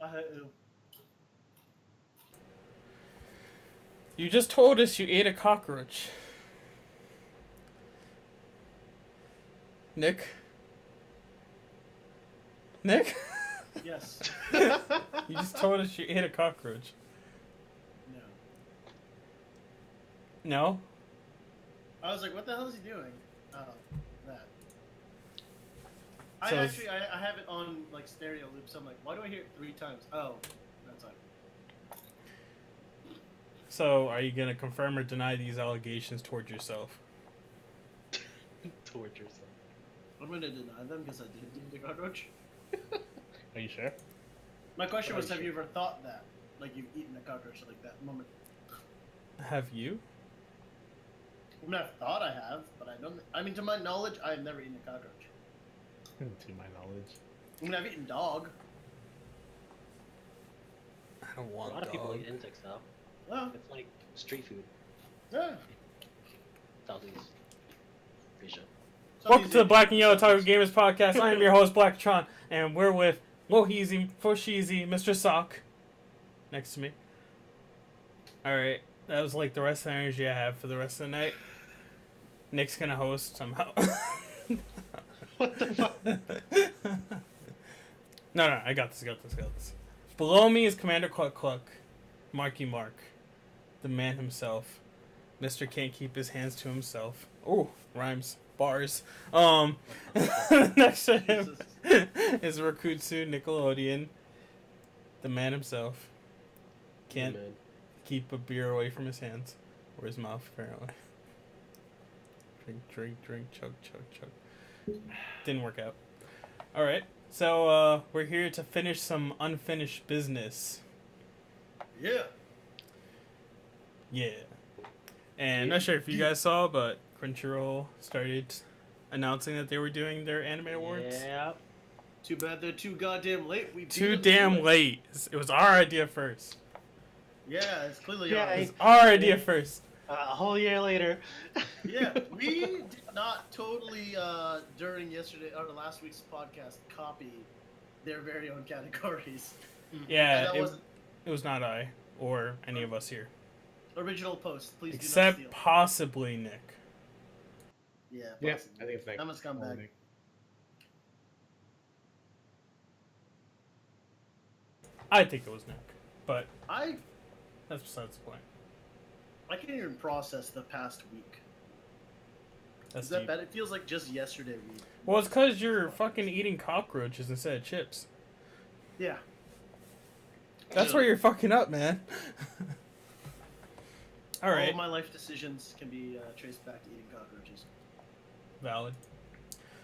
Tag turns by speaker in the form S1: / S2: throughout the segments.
S1: Ew.
S2: You just told us you ate a cockroach. Nick? Nick?
S1: Yes.
S2: You just told us you ate a cockroach.
S1: No.
S2: No?
S1: I was like, what the hell is he doing? Oh, that.
S2: So
S1: I have it on like stereo loop, so I'm like, why do I hear it 3 times? Oh, that's like.
S2: So, are you gonna confirm or deny these allegations towards yourself?
S3: Towards yourself.
S1: I'm gonna deny them because I did eat the cockroach.
S3: Are you sure?
S1: My question
S3: Are
S1: was,
S3: you
S1: have
S3: sure?
S1: you ever thought that? Like you've eaten a cockroach like that moment?
S2: Have you?
S1: I mean, I've thought I have, but I don't. I mean, to my knowledge, I've never eaten a cockroach.
S3: To my knowledge.
S1: I mean, I've eaten dog.
S2: I don't
S3: A
S2: want
S3: lot of people
S2: dog.
S3: eat insects though.
S1: Well,
S3: It's like street food.
S1: yeah.
S3: Southeast Asia.
S2: Welcome to the Black and Yellow Taco Gamers Podcast. I am your host, Blacktron, and we're with Loheezy, Fosheezy, Mr. Sock, next to me. Alright, that was like the rest of the energy I have for the rest of the night. Nick's gonna host somehow.
S3: What the fuck?
S2: No, I got this. Below me is Commander Cluck Cluck, Marky Mark, the man himself. Mr. Can't keep his hands to himself. Oh, rhymes. Bars. Next to him is Rakutsu Nickelodeon, the man himself. Can't
S3: Man.
S2: keep a beer away from his hands. Or his mouth, apparently. Drink, chug. Didn't work out. Alright, so we're here to finish some unfinished business.
S1: Yeah.
S2: Yeah. And I'm not sure if you guys saw, but Crunchyroll started announcing that they were doing their anime awards.
S3: Yeah.
S1: Too bad they're too goddamn late. We
S2: Too
S1: beat them to
S2: damn
S1: it.
S2: late. It was our idea first.
S1: Yeah, it's clearly
S3: Yeah,
S1: ours.
S2: It was our idea first.
S3: A whole year later.
S1: Yeah, we did not totally during yesterday or last week's podcast copy their very own categories.
S2: Yeah,
S1: And that wasn't
S2: it was not I or any of us here.
S1: original post. Please
S2: Except
S1: do not steal.
S2: possibly Nick.
S1: Yeah,
S3: Yeah,
S1: possibly.
S3: I think it's Nick.
S1: I'm a scumbag.
S2: I think it was Nick. But
S1: I
S2: that's besides the point.
S1: can't even process the past week.
S2: That's
S1: Is that
S2: deep.
S1: bad? It feels like just yesterday we.
S2: Well, it's because you're fucking eating cockroaches instead of chips.
S1: Yeah.
S2: That's where you're fucking up, man. All
S1: All
S2: right.
S1: of my life decisions can be traced back to eating cockroaches.
S2: Valid.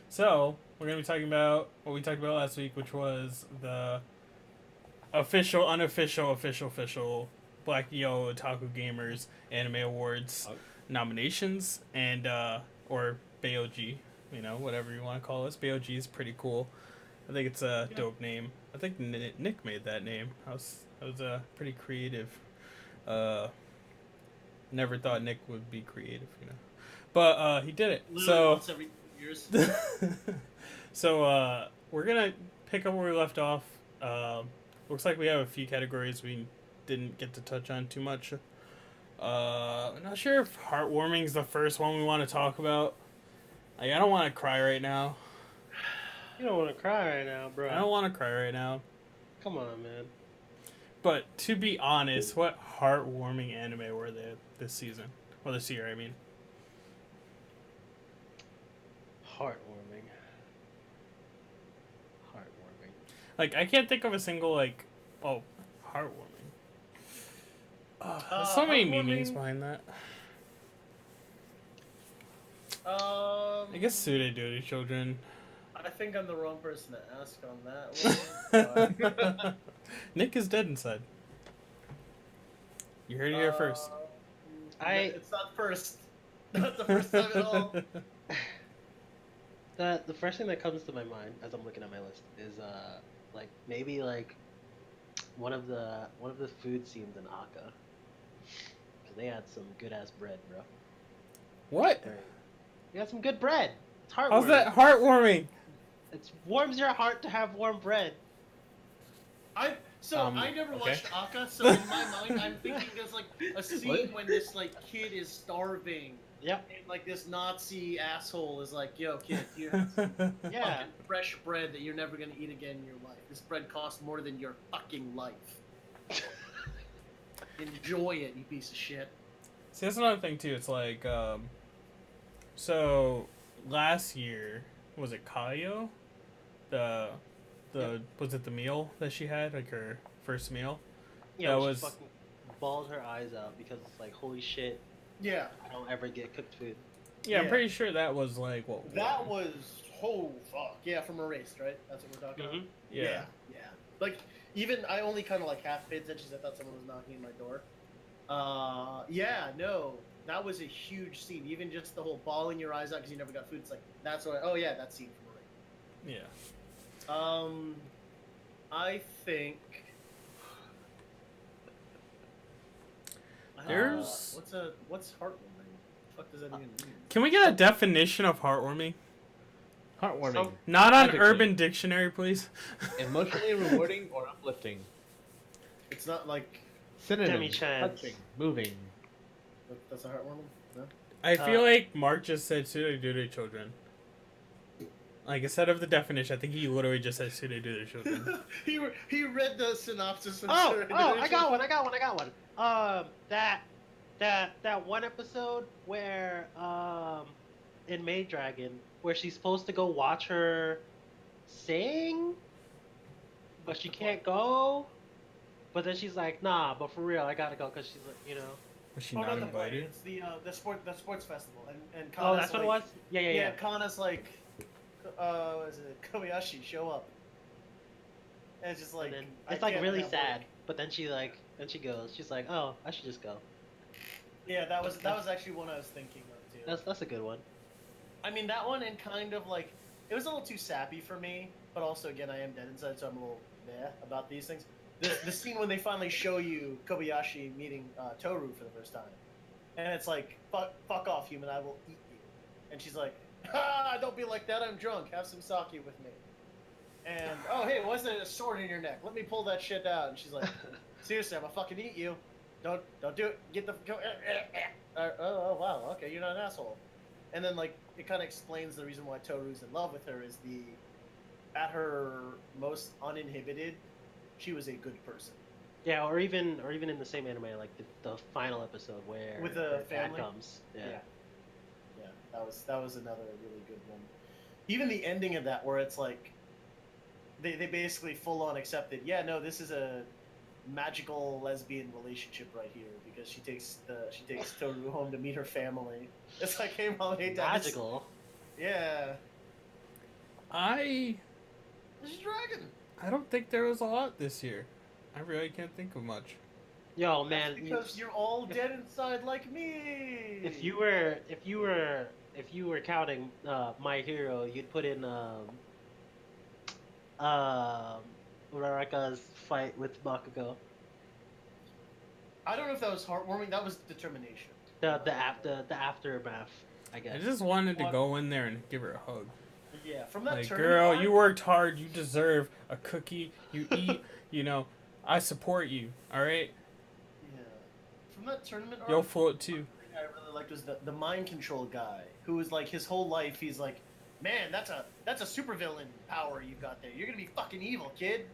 S2: So, we're going to be talking about what we talked about last week, which was the official, unofficial, official Black Yellow Otaku Gamers Anime Awards nominations, and, or BAYOG, you know, whatever you want to call us. BAYOG is pretty cool. I think it's a dope name. I think Nick made that name. That was pretty creative. Never thought Nick would be creative, you know. But he did it.
S1: Literally once every years.
S2: So we're gonna pick up where we left off. Looks like we have a few categories we didn't get to touch on too much. I'm not sure if heartwarming is the first one we want to talk about. Like, I don't want to cry right now.
S3: You don't want to cry right now, bro.
S2: I don't want to cry right now.
S3: Come on, man.
S2: But to be honest, what heartwarming anime were there this season? Well, this year, I mean.
S3: Heartwarming.
S2: Like, I can't think of a single, like, heartwarming. There's so many meanings behind that. I guess Sude Duty Children.
S1: I think I'm the wrong person to ask on that one.
S2: Nick is dead inside. You heard it here first.
S1: It's not first. Not the first time at all.
S3: The first thing that comes to my mind as I'm looking at my list is like maybe like one of the food scenes in Aka. Cause they had some good ass bread, bro.
S2: What?
S3: They had some good bread. It's heartwarming.
S2: How's that heartwarming?
S3: It warms your heart to have warm bread.
S1: I never
S4: okay.
S1: watched Aka, so in my mind I'm thinking there's like a scene
S4: What?
S1: when this like kid is starving.
S3: Yep.
S1: And like this Nazi asshole is like, "Yo, kid, you have some
S3: Yeah.
S1: fucking fresh bread that you're never gonna eat again in your life. This bread costs more than your fucking life. Enjoy it, you piece of shit."
S2: See, that's another thing too. It's like, so last year was it Kaio? Was it the meal that she had, like her first meal?
S3: Yeah,
S2: That
S3: she
S2: was-
S3: fucking bawled her eyes out because it's like, holy shit,
S1: Yeah,
S3: I don't ever get cooked food.
S2: Yeah, I'm
S1: Yeah.
S2: pretty sure that was like what?
S1: that was fuck. Yeah, from Erased, right? That's what we're talking about.
S2: Yeah.
S1: Yeah. Like, even I only kind of like half paid attention 'cause I thought someone was knocking at my door. Yeah, no, that was a huge scene. Even just the whole bawling your eyes out because you never got food. It's like that's what. Oh yeah, that scene from Erased.
S2: Yeah.
S1: I think.
S2: There's-
S1: what's heartwarming? What the fuck does that even mean?
S2: Can we get a definition of heartwarming?
S4: Heartwarming.
S3: Some-
S2: Not on
S4: Adjective.
S2: Urban Dictionary, please.
S4: Emotionally rewarding or uplifting.
S1: It's not like
S4: Synonym.
S3: Demi-chan.
S4: Touching. Moving.
S1: that's a heartwarming. No.
S2: I feel like Mark just said "Sude do to children." Like instead of the definition, I think he literally just said "Sude do to children."
S1: he read the synopsis. And
S3: Oh,
S1: started
S3: oh,
S1: it.
S3: I got one. That one episode where in Maid Dragon where she's supposed to go watch her sing, but she can't go. But then she's like, nah, but for real, I gotta go because she's like, you know.
S2: Was she
S1: Oh,
S2: not
S1: not the play.
S2: invited?
S1: It's the sports festival, and
S3: Oh,
S1: Kana's
S3: that's what it
S1: like-
S3: was. Yeah.
S1: Yeah, Kana's like, is it Kobayashi? Show up. And it's just like
S3: And then
S1: I
S3: it's like
S1: can't
S3: really
S1: have
S3: sad.
S1: work.
S3: But then she goes. She's like, oh, I should just go.
S1: Yeah, that was actually one I was thinking of too.
S3: That's a good one.
S1: I mean that one and kind of like it was a little too sappy for me, but also again I am dead inside, so I'm a little meh about these things. The scene when they finally show you Kobayashi meeting Toru for the first time, and it's like fuck off human, I will eat you, and she's like, don't be like that, I'm drunk, have some sake with me, and oh hey, why's there a sword in your neck? Let me pull that shit out, and she's like, seriously, I'm gonna fucking eat you. Don't do it. Get the go. Oh wow, okay, you're not an asshole. And then like it kind of explains the reason why Toru's in love with her is at her most uninhibited, she was a good person.
S3: Yeah, or even in the same anime, like the final episode where
S1: With the
S3: her dad
S1: family?
S3: comes. Yeah.
S1: Yeah, that was another really good one. Even the ending of that where it's like they basically full on accepted, yeah, no, this is a magical lesbian relationship right here because she takes Toru home to meet her family. It's like, hey mom, hey dad.
S3: Magical.
S1: Yeah.
S2: I
S1: This is dragon.
S2: don't think there was a lot this year. I really can't think of much.
S3: Yo, man.
S1: Because you're all dead inside like me.
S3: If you were counting My Hero, you'd put in Uraraka's fight with Bakugo.
S1: I don't know if that was heartwarming. That was determination.
S3: The aftermath, I guess.
S2: I just wanted to go in there and give her a hug.
S1: Yeah, from that
S2: Like,
S1: tournament
S2: girl,
S1: arc-
S2: you worked hard. You deserve a cookie. You eat. I support you. All right.
S1: Yeah. From that tournament arc,
S2: You'll float too.
S1: one thing I really liked was the mind control guy, who was like his whole life. He's like, man, that's a supervillain power you've got there. You're gonna be fucking evil, kid.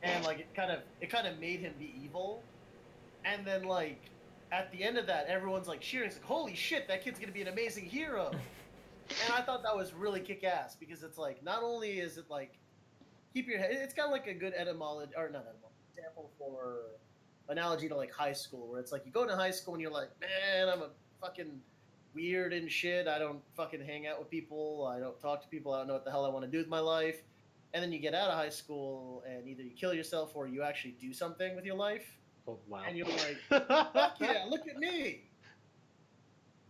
S1: And like it kind of made him be evil. And then like at the end of that, everyone's like cheering. It's like, holy shit, that kid's gonna be an amazing hero. And I thought that was really kick-ass because it's like not only is it like keep your head. It's kind of like a good etymology or not etymology example for analogy to like high school, where it's like you go to high school and you're like, man, I'm a fucking weird and shit. I don't fucking hang out with people. I don't talk to people. I don't know what the hell I want to do with my life. And then you get out of high school and either you kill yourself or you actually do something with your life.
S3: Oh, wow.
S1: And you're like, fuck yeah, look at me.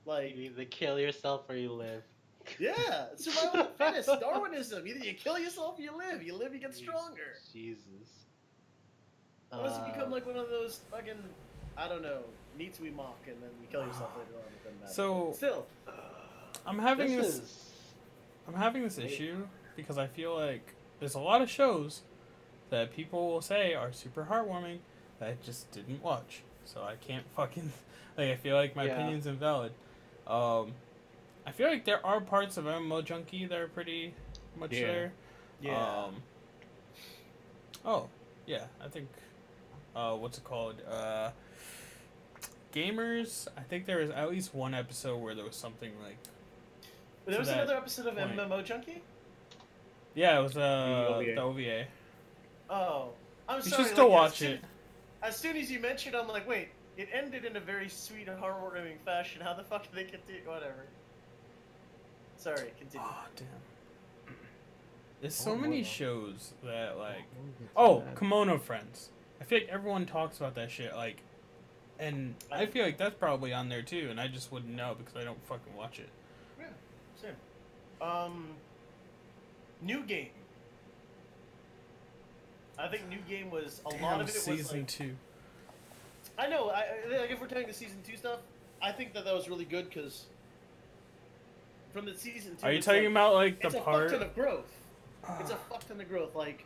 S1: Like,
S3: You either kill yourself or you live.
S1: yeah, survival of the fittest, Darwinism. Either you kill yourself or you live. You live, you get stronger.
S3: Jesus.
S1: Unless you become like one of those fucking, I don't know, neats we mock, and then you kill yourself later on. It doesn't matter.
S2: So-
S1: Still,
S2: I'm having
S3: This
S2: this. I'm having this issue because I feel like there's a lot of shows that people will say are super heartwarming that I just didn't watch. So I can't fucking like. I feel like my
S3: Yeah.
S2: opinion's invalid. I feel like there are parts of MMO Junkie that are pretty much
S4: Yeah.
S2: there.
S1: Yeah.
S2: Oh, yeah. I think. What's it called? Gamers. I think there was at least one episode where there was something like.
S1: But there was
S2: that
S1: another episode of
S2: point.
S1: MMO Junkie?
S2: Yeah, it was
S4: OVA.
S2: the OVA.
S1: Oh. I'm
S2: You
S1: sorry.
S2: should still
S1: like,
S2: watch it.
S1: As soon as you mentioned, I'm like, wait, it ended in a very sweet and heartwarming fashion. How the fuck did they continue? Whatever. Sorry, continue.
S2: Oh damn. There's
S4: I
S2: so
S4: want more,
S2: many
S4: though.
S2: shows that like.
S4: It's
S2: Oh,
S4: bad.
S2: Kimono Friends. I feel like everyone talks about that shit like, and I feel like that's probably on there too, and I just wouldn't know because I don't fucking watch it.
S1: Yeah, same. New Game. I think New Game was a lot of it was
S2: season
S1: like,
S2: 2.
S1: I know. Like if we're talking the season 2 stuff, I think that was really good because from the season 2.
S2: Are you
S1: it's
S2: talking
S1: like,
S2: about like the
S1: it's a
S2: part?
S1: fuck ton of growth. It's a fuck ton of growth. Like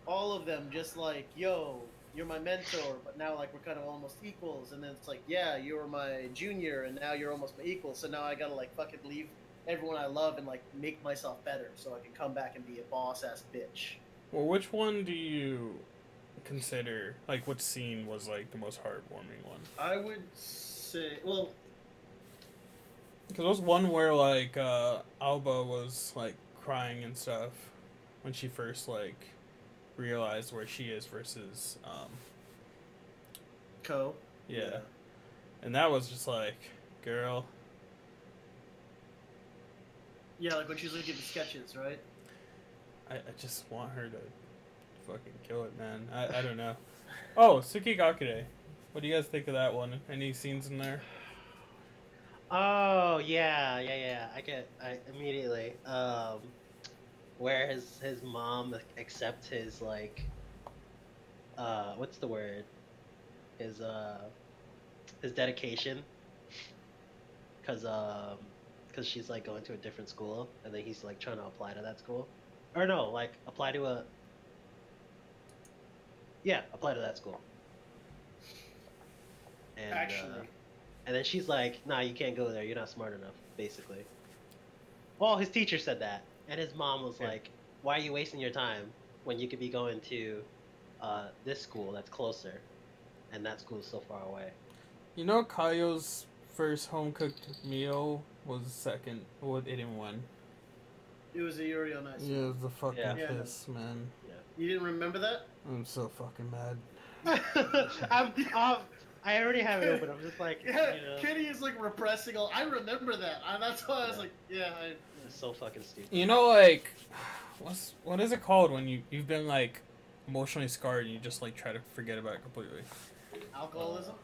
S1: all of them, just like yo, you're my mentor, but now like we're kind of almost equals. And then it's like yeah, you were my junior, and now you're almost my equal. So now I gotta like fucking leave everyone I love and like make myself better so I can come back and be a boss ass bitch.
S2: Well, which one do you consider like which scene was like the most heartwarming one?
S1: I would say, well,
S2: Because there was one where like Alba was like crying and stuff when she first like realized where she is versus
S1: Ko.
S2: yeah. And that was just like, girl.
S1: Yeah, like when she's looking at the sketches, right?
S2: I just want her to fucking kill it, man. I don't know. Oh, Tsukigakure. What do you guys think of that one? Any scenes in there?
S3: Oh yeah. I immediately. Where his mom accepts his like, what's the word? His dedication. Cause she's like going to a different school, and then he's like trying to apply to that school, or no, like apply to that school. And,
S1: Actually.
S3: and then she's like, "Nah, you can't go there. You're not smart enough." Basically. Well, his teacher said that, and his mom was
S4: Yeah.
S3: like, "Why are you wasting your time when you could be going to this school that's closer, and that school is so far away?"
S2: You know, Kaio's first home cooked meal was second. Well, it didn't win.
S1: It was a Yuri on Ice.
S2: Yeah, it was the fucking
S3: Yeah.
S1: Yeah.
S2: piss, man.
S1: You didn't remember that?
S2: I'm so fucking mad.
S3: I already have it open. I'm just like,
S1: Yeah,
S3: you know,
S1: Kitty is like repressing all. I remember that. That's why I was
S3: Yeah.
S1: like, yeah.
S3: it's so fucking stupid.
S2: You know, like, what is it called when you've been like emotionally scarred and you just like try to forget about it completely?
S1: Alcoholism?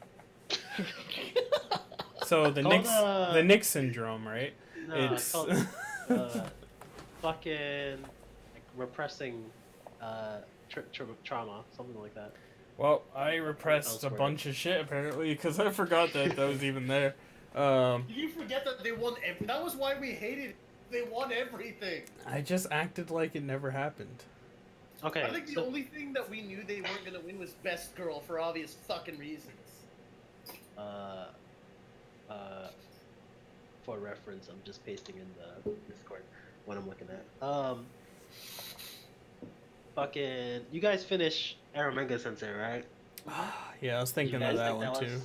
S2: So the
S3: Called,
S2: the Nick syndrome, right?
S3: No,
S2: It's
S3: called, fucking like repressing trauma, something like that.
S2: well, I repressed a
S3: Elsewhere.
S2: bunch of shit apparently because I forgot that was even there.
S1: Did you forget that they won? That was why we hated. They won everything.
S2: I just acted like it never happened.
S3: Okay.
S1: I think the
S3: so-
S1: only thing that we knew they weren't gonna win was Best Girl for obvious fucking reasons.
S3: For reference, I'm just pasting in the Discord what I'm looking at. Fucking, you guys finish Araminga Sensei, right?
S2: Yeah, I was
S3: You
S2: thinking
S3: guys
S2: of that
S3: think
S2: one too.
S3: was-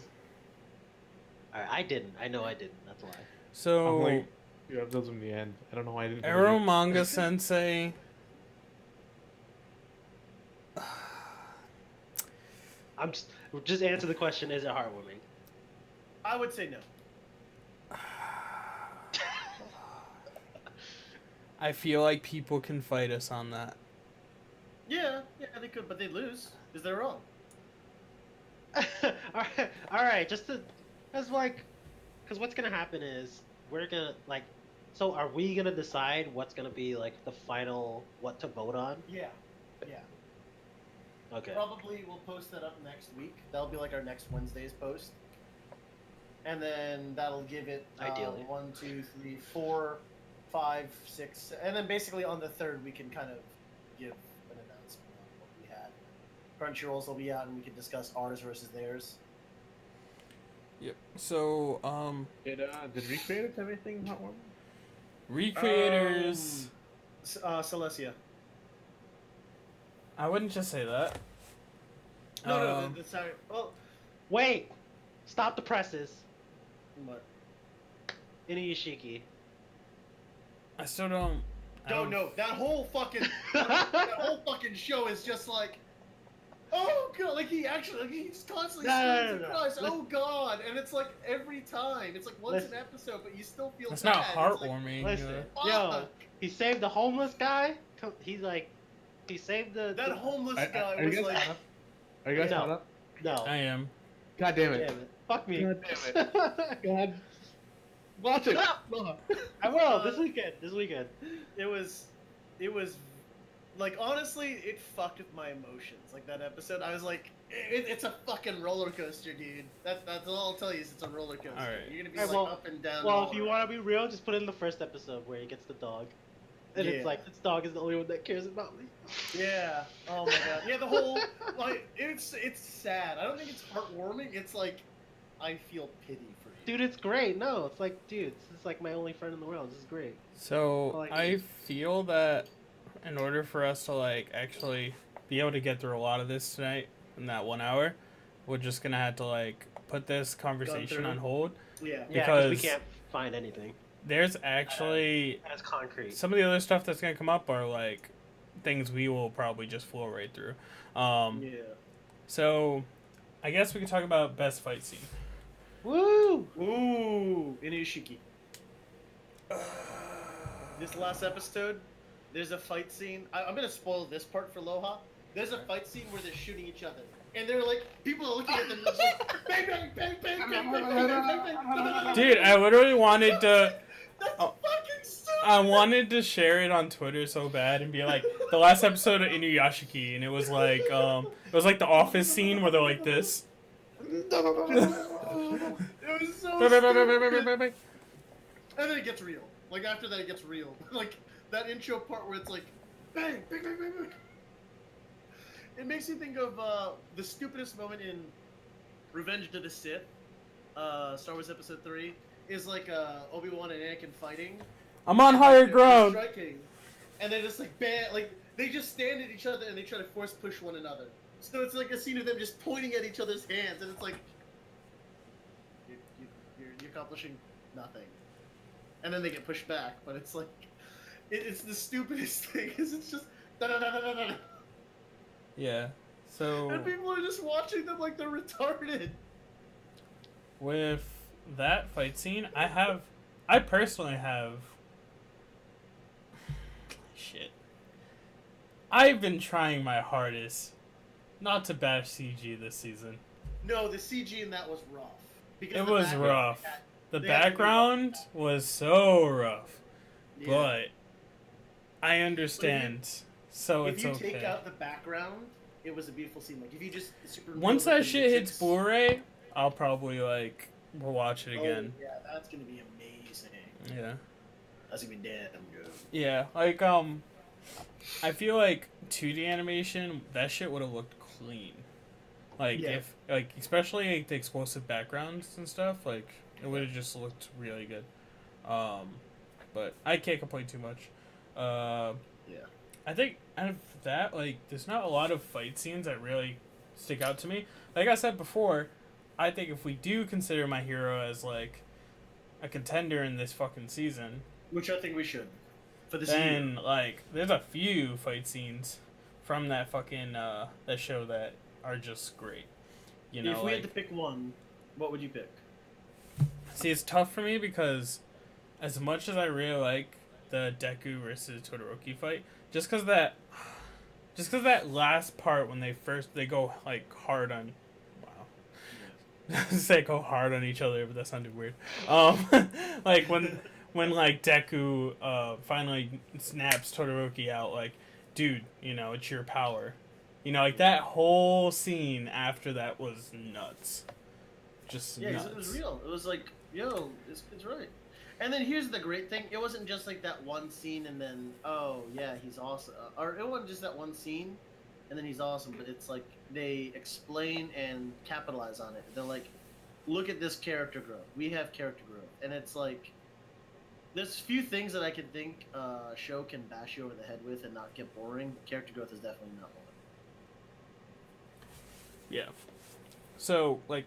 S3: Alright, I didn't. I know I didn't. That's why.
S2: So,
S4: I'm like, yeah, that was in the end. I don't know why I didn't. finish
S2: Arrow
S4: it.
S2: Manga Sensei.
S3: I'm just answer the question. Is it heartwarming?
S1: I would say no.
S2: I feel like people can fight us on that.
S1: Yeah, they could, but they'd lose because they're wrong.
S3: all right. Just to, as like, because what's gonna happen is we're gonna like. So are we gonna decide what's gonna be like the final what to vote on?
S1: Yeah.
S3: Okay.
S1: Probably we'll post that up next week. That'll be like our next Wednesday's post. And then that'll give it
S3: Ideally.
S1: 1, 2, 3, 4, 5, 6, and then basically on the third we can kind of give an announcement on what we had. Crunchyroll's will be out, and we can discuss ours versus theirs.
S2: Yep. So,
S4: Did Recreators have anything heartwarming?
S2: Recreators.
S1: Celestia.
S2: I wouldn't just say that.
S1: No, sorry. Oh,
S3: Wait! Stop the presses.
S1: what?
S3: Inuyashiki.
S2: I still don't.
S1: Don't know. That whole fucking show is just like, oh god, like he's constantly screams and cries, oh god, and it's like every time, it's like once an episode, but you still feel
S2: It's
S1: bad.
S2: not heartwarming.
S3: Listen,
S1: Fuck.
S3: yo, he saved the homeless guy. He saved
S1: That
S3: the
S1: homeless
S4: Are
S1: guy
S4: you
S1: was
S4: guys
S1: like,
S4: caught up? Are you guys
S3: No.
S4: caught up?
S3: no.
S2: I am.
S4: God damn it.
S3: Damn it. Fuck me.
S4: God God. Watch it. No.
S3: I will this weekend. This weekend.
S1: it was like, honestly, it fucked with my emotions. Like that episode, I was like, it's a fucking roller coaster, dude. That's all I'll tell you is it's a roller coaster.
S2: All right.
S1: You're gonna be
S3: Alright,
S1: like
S3: well-
S1: up and down.
S3: Well,
S1: all
S3: if you
S1: around.
S3: want to be real, just put in the first episode where he gets the dog, and
S1: Yeah.
S3: it's like this dog is the only one that cares about me.
S1: Yeah. Oh my god. Yeah, the whole like it's sad. I don't think it's heartwarming. It's like I feel pity for you.
S3: Dude, it's great. No, it's like, dude, this is like my only friend in the world. This is great.
S2: So
S3: Like-
S2: I feel that in order for us to like actually be able to get through a lot of this tonight in that 1 hour, we're just gonna have to like put this conversation
S1: through.
S2: on hold.
S1: Yeah.
S3: Yeah, because we
S2: Because-
S3: can't find anything
S2: There's actually
S3: as concrete.
S2: some of the other stuff that's gonna come up are like things we will probably just flow right through.
S1: Yeah.
S2: So I guess we can talk about best fight scene.
S3: Woo!
S1: Ooh, Inuyashiki. This last episode, there's a fight scene. I'm gonna spoil this part for Loha. There's a fight scene where they're shooting each other, and they're like, people are looking at them, and it's like, bang, bang, bang, bang, bang, bang, bang, bang, bang, bang.
S2: Dude, I literally wanted to.
S1: That's
S2: Oh.
S1: fucking stupid.
S2: I wanted to share it on Twitter so bad and be like the last episode of Inuyashiki, and it was like the office scene where they're like this.
S1: It was so stupid. And then it gets real. Like after that, it gets real. Like that intro part where it's like, bang, bang, bang, bang, bang. It makes me think of the stupidest moment in Revenge of the Sith, Star Wars Episode 3, is like Obi-Wan and Anakin fighting.
S2: I'm on higher
S1: They're
S2: ground.
S1: striking, and they're just like like they just stand at each other and they try to force push one another. So it's like a scene of them just pointing at each other's hands, and it's like you're accomplishing nothing. And then they get pushed back, but it's like it's the stupidest thing because it's just da da da da da da.
S2: Yeah. So
S1: And people are just watching them like they're retarded.
S2: with that fight scene, I personally have shit. I've been trying my hardest not to bash CG this season.
S1: No, the CG in that was rough. Because
S2: It
S1: the
S2: was
S1: background
S2: rough.
S1: had-
S2: The
S1: They had to do
S2: background was so rough,
S1: yeah.
S2: but I understand. So
S1: if
S2: it's
S1: you
S2: okay.
S1: take out the background, it was a beautiful scene. Like if you just super
S2: Once
S1: real,
S2: that
S1: like,
S2: shit hits
S1: matrix-
S2: Blu-ray, I'll probably like watch it again.
S1: Oh, yeah, that's gonna be amazing.
S2: Yeah.
S1: That's gonna be damn good.
S2: Yeah, like I feel like 2D animation, that shit would have looked clean. Like
S1: Yeah.
S2: if like especially like, the explosive backgrounds and stuff, like it would have just looked really good. But I can't complain too much.
S1: Yeah.
S2: I think out of that, like, there's not a lot of fight scenes that really stick out to me. Like I said before, I think if we do consider My Hero as like a contender in this fucking season,
S1: Which I think we should. For this
S2: then
S1: year.
S2: like there's a few fight scenes from that fucking that show that are just great. You know,
S1: if we
S2: like,
S1: had to pick one, what would you pick?
S2: see, it's tough for me because as much as I really like the Deku versus Todoroki fight, just because that last part when they go like hard on, wow, say go hard on each other, but that sounded weird. Like when like Deku finally snaps Todoroki out, like, dude, you know, it's your power. You know, like that whole scene after that was nuts. Just
S1: Yeah,
S2: nuts.
S1: it was real. It was like, yo, it's right. And then here's the great thing: it wasn't just like that one scene, and then oh yeah, he's awesome. Or it wasn't just that one scene. and then he's awesome. But it's like they explain and capitalize on it. They're like, look at this character growth. We have character growth, and it's like there's few things that I can think a show can bash you over the head with and not get boring. But character growth is definitely not one.
S2: Yeah. So, like,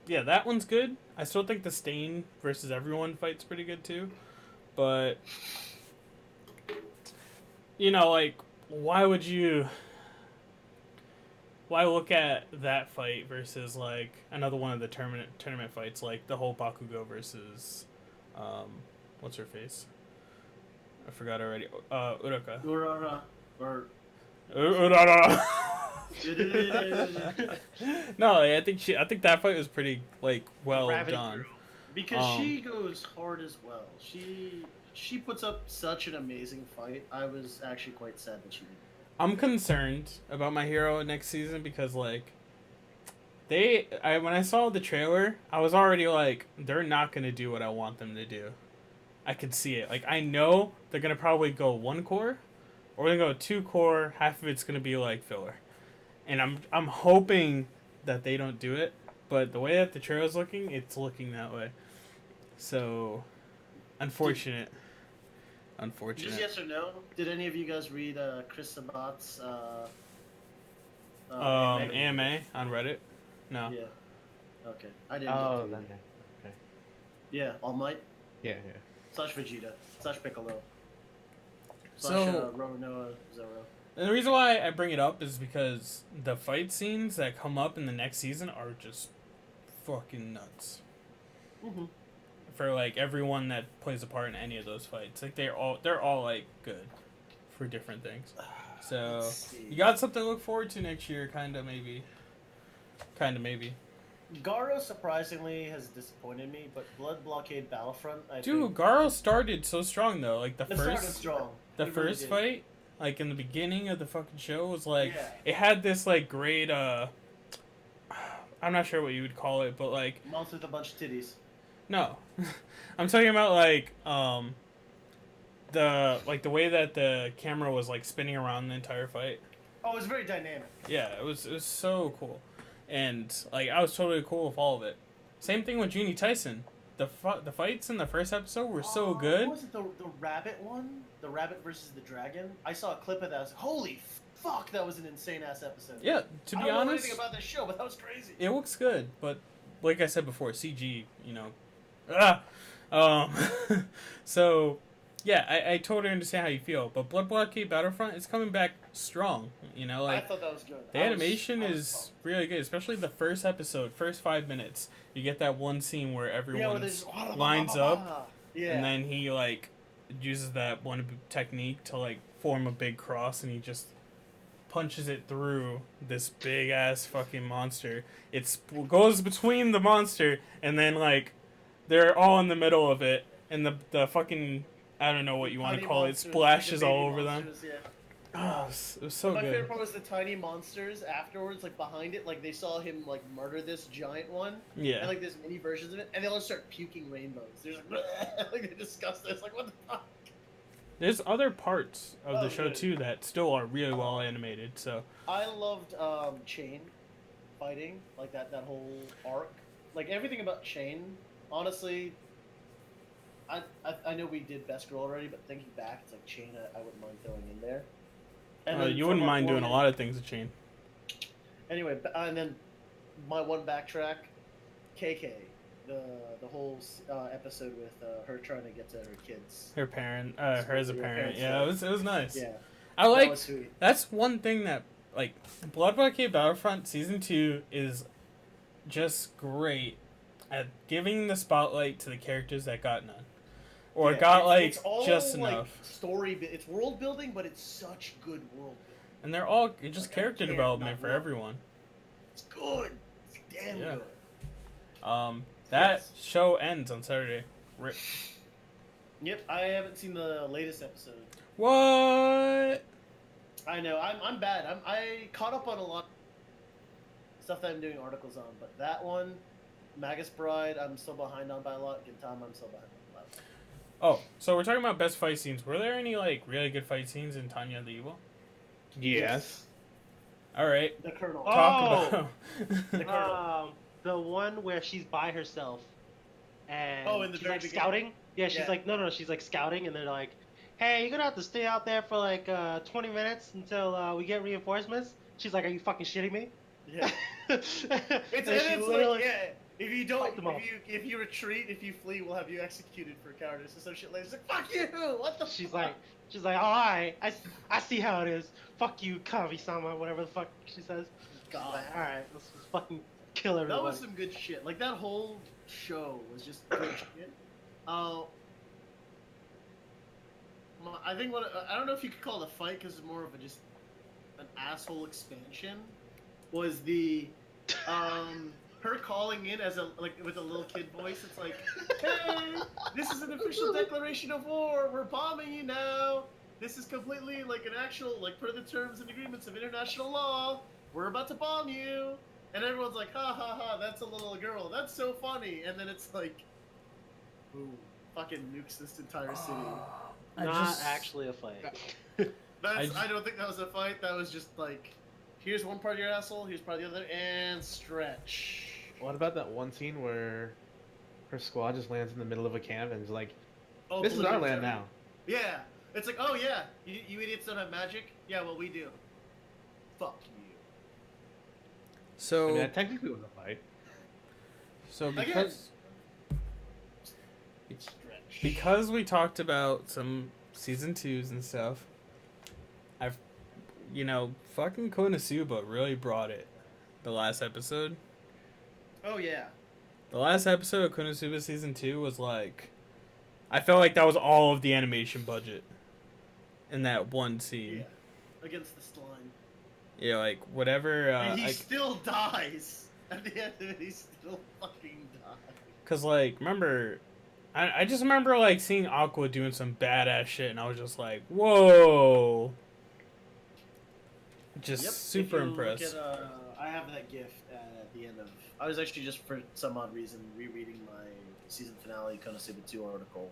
S2: yeah, that one's good. I still think the Stain versus Everyone fight's pretty good, too. But, you know, like, why would you... Why look at that fight versus, like, another one of the tournament fights, like the whole Bakugo versus, what's her face? I forgot already. Uraka.
S1: Urara, or
S2: Urara. No, I think that fight was pretty, like, well
S3: Gravity
S2: done.
S3: Girl.
S1: because she goes hard as well. She puts up such an amazing fight. I was actually quite sad that she didn't.
S2: I'm concerned about My Hero next season because, like, when I saw the trailer, I was already like, they're not going to do what I want them to do. I could see it. Like, I know they're going to probably go one core, or they're going to go two core, half of it's going to be, like, filler. And I'm hoping that they don't do it, but the way that the trailer's looking, it's looking that way. So, unfortunate.
S1: Just yes or no? Did any of you guys read Chris Sabat's
S2: AMA on Reddit? No.
S1: Yeah. Okay. I didn't.
S4: Oh,
S1: get to
S4: then
S1: read it.
S4: okay.
S1: Yeah. All Might
S4: Yeah.
S1: / Vegeta / Piccolo /
S2: So-
S1: Roronoa Zoro.
S2: And the reason why I bring it up is because the fight scenes that come up in the next season are just fucking nuts.
S1: Mm-hmm.
S2: For, like, everyone that plays a part in any of those fights. Like, they're all like, good for different things. So, you got something to look forward to next year, kinda maybe.
S1: Garo surprisingly has disappointed me, but Blood Blockade Battlefront, I
S2: Dude,
S1: think,
S2: Garo started so strong, though. Like,
S1: it started strong.
S2: the
S1: It really
S2: first
S1: did.
S2: fight, like, in the beginning of the fucking show was, like,
S1: Yeah.
S2: it had this, like, great, I'm not sure what you would call it, but, like,
S1: Monster with a bunch of titties.
S2: no. I'm talking about, like, the way that the camera was, like, spinning around the entire fight.
S1: Oh, it was very dynamic.
S2: Yeah, it was so cool. And, like, I was totally cool with all of it. Same thing with Genie Tyson. The fights in the first episode were so good.
S1: What was it, the rabbit one? The rabbit versus the dragon? I saw a clip of that. I was like, holy fuck, that was an insane-ass episode.
S2: Yeah, to
S1: I
S2: be
S1: don't know
S2: honest,
S1: anything about this show, but that was crazy.
S2: it looks good. But, like I said before, CG, you know. So, yeah, I totally understand how you feel. But Blood Blockade Battlefront is coming back strong. You know,
S1: I
S2: like,
S1: thought that was good.
S2: the animation is really good, especially the first episode, first 5 minutes. You get that one scene where everyone lines up,
S1: Yeah.
S2: and then he, like, uses that one technique to, like, form a big cross, and he just punches it through this big ass fucking monster. It goes between the monster, and then, like, they're all in the middle of it, and the fucking, I don't know what you want to
S1: Tiny
S2: call it,
S1: monsters,
S2: splashes
S1: like the
S2: all
S1: baby
S2: over them.
S1: monsters, yeah.
S2: Oh, it was so
S1: My
S2: good.
S1: favorite part was the tiny monsters afterwards, like behind it, like they saw him like murder this giant one,
S2: Yeah.
S1: and like there's mini versions of it, and they all start puking rainbows. They're just like, like they disgust us, like what the fuck?
S2: There's other parts of the
S1: Oh,
S2: show
S1: good.
S2: too that still are really well animated. So
S1: I loved Chain fighting, like that whole arc, like everything about Chain. Honestly, I know we did Best Girl already, but thinking back, it's like Chain. I wouldn't mind throwing in there. then
S2: you
S1: for
S2: wouldn't
S1: my
S2: mind doing a
S1: one-
S2: lot of things with Chain.
S1: Anyway, and then my one backtrack, KK, the whole episode with her trying to get to her kids.
S2: Her parent, her as a
S1: Her
S2: parent.
S1: parents,
S2: Yeah, it was nice.
S1: Yeah,
S2: I
S1: that
S2: like.
S1: was sweet.
S2: That's one thing that, like, Blood Blockade Battlefront Season 2 is just great at giving the spotlight to the characters that got none. Or
S1: Yeah,
S2: got, like,
S1: it's all,
S2: just
S1: like,
S2: enough.
S1: It's world building, but it's such good world building.
S2: And they're all just
S1: Like, I
S2: character
S1: can't
S2: development
S1: not
S2: for
S1: love it.
S2: everyone.
S1: It's good. It's damn
S2: Yeah.
S1: good.
S2: That
S1: Yes.
S2: show ends on Saturday.
S1: Yep, I haven't seen the latest episode.
S2: What?
S1: I know, I'm bad. I caught up on a lot of stuff that I'm doing articles on, but that one, Magus Bride, I'm still behind on by a lot. Gintama, I'm still behind on by a lot.
S2: Oh, so we're talking about best fight scenes. Were there any, like, really good fight scenes in Tanya the Evil?
S4: Yes.
S2: All right.
S1: The Colonel.
S3: Oh!
S2: Talk about.
S1: The Colonel.
S3: The one where she's by herself and
S1: Oh, in the
S3: she's
S1: very
S3: like
S1: beginning?
S3: scouting. Yeah, she's
S1: Yeah.
S3: like no, she's like scouting, and they're like, "Hey, you're gonna have to stay out there for like 20 minutes until we get reinforcements." She's like, "Are you fucking shitting me?"
S1: Yeah.
S3: It's
S1: It's like, yeah, if you don't,
S3: Fight them off.
S1: if you retreat, if you flee, we'll have you executed for cowardice or some shit like. It's like, fuck you! What the?
S3: She's
S1: fuck?
S3: like, all right, I see how it is. Fuck you, Kavi-sama, whatever the fuck she says. She's
S1: God.
S3: like, all right, let's just fucking kill everybody.
S1: That was some good shit. Like that whole show was just good shit. I think I don't know if you could call it a fight because it's more of a just an asshole expansion. Was the her calling in as a like with a little kid voice? It's like, hey, this is an official declaration of war. We're bombing you now. This is completely like an actual like per the terms and agreements of international law. We're about to bomb you. And everyone's like, ha ha ha, that's a little girl. That's so funny. And then it's like, boom, fucking nukes this entire city.
S3: Not actually a fight.
S1: I don't think that was a fight. That was just like, here's one part of your asshole, here's part of the other, and stretch.
S4: What about that one scene where her squad just lands in the middle of a camp and is like,
S1: Oh,
S4: this is our land now.
S1: Yeah. It's like, oh yeah, you idiots don't have magic? Yeah, well, we do. Fuck you.
S2: So.
S4: I mean, that technically was a fight.
S2: So
S1: I guess. Stretch.
S2: because we talked about some season 2s and stuff, fucking Konosuba really brought it. The last episode.
S1: Oh yeah.
S2: The last episode of Konosuba season 2 was like, I felt like that was all of the animation budget in that one scene.
S1: Yeah. Against the slime.
S2: Yeah, like whatever.
S1: And he still dies. At the end of it, he still fucking dies.
S2: Cause like, remember, I just remember like seeing Aqua doing some badass shit, and I was just like, whoa. Just
S1: Yep,
S2: super
S1: if you
S2: impressed.
S1: Look at, I have that GIF at the end of. I was actually just for some odd reason rereading my season finale Konosuba 2 article,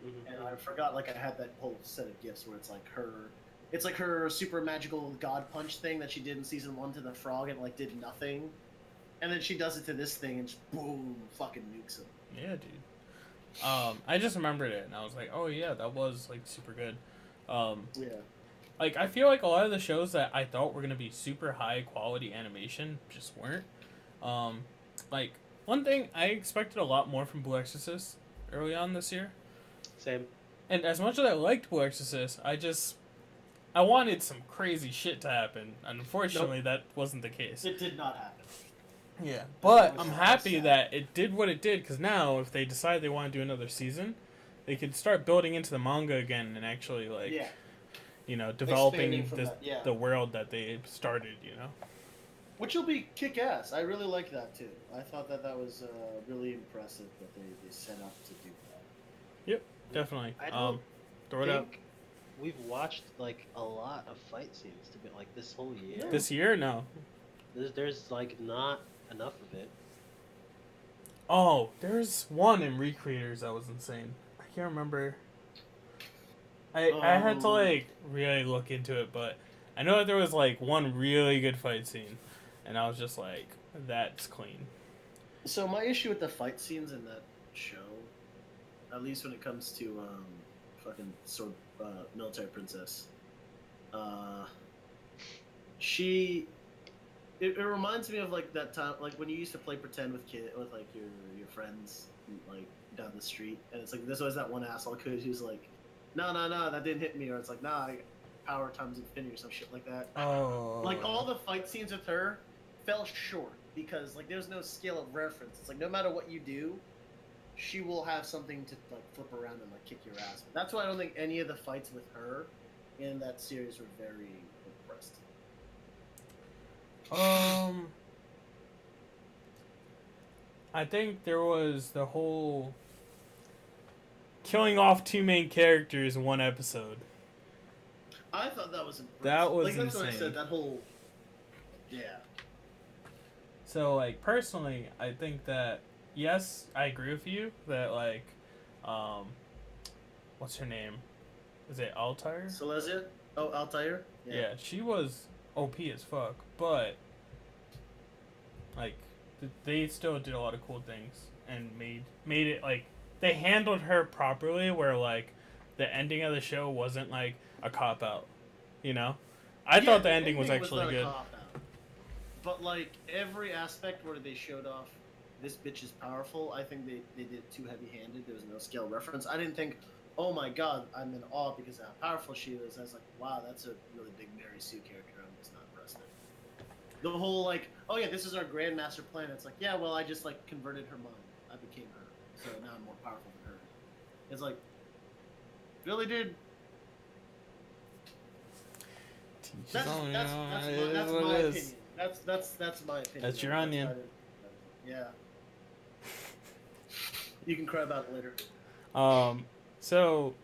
S1: and I forgot like I had that whole set of GIFs where it's like her. It's like her super magical god punch thing that she did in season 1 to the frog and like did nothing. And then she does it to this thing and just boom, fucking nukes him.
S2: Yeah, dude. I just remembered it and I was like, oh yeah, that was like super good.
S1: Yeah.
S2: Like I feel like a lot of the shows that I thought were gonna be super high quality animation just weren't. Like one thing I expected a lot more from Blue Exorcist early on this year.
S3: Same.
S2: And as much as I liked Blue Exorcist, I wanted some crazy shit to happen. Unfortunately, that wasn't the case.
S1: It did not happen.
S2: Yeah, but
S1: was
S2: I'm
S1: so
S2: happy
S1: sad.
S2: that it did what it did, because now, if they decide they want to do another season, they could start building into the manga again and actually, like,
S1: Yeah.
S2: developing
S1: Expanding from that, yeah.
S2: the world that they started,
S1: Which will be kick-ass. I really like that too. I thought that was really impressive that they set up to do that.
S2: Yep, definitely.
S3: I don't
S2: Throw it out.
S3: think we've watched like a lot of fight scenes to be like this whole year.
S2: This year? No.
S3: There's like not enough of it.
S2: Oh, there's one in Recreators that was insane. I can't remember. I had to, like, really look into it, but I know that there was, like, one really good fight scene, and I was just like, that's clean.
S1: So my issue with the fight scenes in that show, at least when it comes to fucking sword military princess, it reminds me of like that time, like when you used to play pretend with like your friends like down the street, and it's like there's always that one asshole kid who's like, no, that didn't hit me, or it's like, nah, power times infinity or some shit like that.
S2: Oh.
S1: Like all the fight scenes with her fell short because like there's no scale of reference. It's like no matter what you do, she will have something to like flip around and like kick your ass. That's why I don't think any of the fights with her in that series were very impressed.
S2: I think there was the whole killing off 2 main characters in one episode.
S1: I thought that was impressive.
S2: That was
S1: like, that's
S2: insane.
S1: what I said. That whole, yeah.
S2: So, like, personally, I think that, yes, I agree with you that, like, what's her name? Is it Altair?
S1: Silesia? Oh, Altair?
S2: Yeah, she was OP as fuck, but like they still did a lot of cool things and made it like they handled her properly. Where like the ending of the show wasn't like a cop out, you know. I thought the ending was actually
S1: not a
S2: good.
S1: cop-out. But like every aspect where they showed off this bitch is powerful, I think they did it too heavy-handed. There was no scale reference. I didn't think, oh my god, I'm in awe because of how powerful she is. I was like, wow, that's a really big Mary Sue character. I'm just not impressed with. The whole like, oh yeah, this is our grandmaster plan. It's like, yeah, well, I just like converted her mind. I became her, so now I'm more powerful than her. It's like, really, dude. That's my opinion. That's my opinion.
S2: That's your onion.
S1: Yeah. You can cry about it later.
S2: So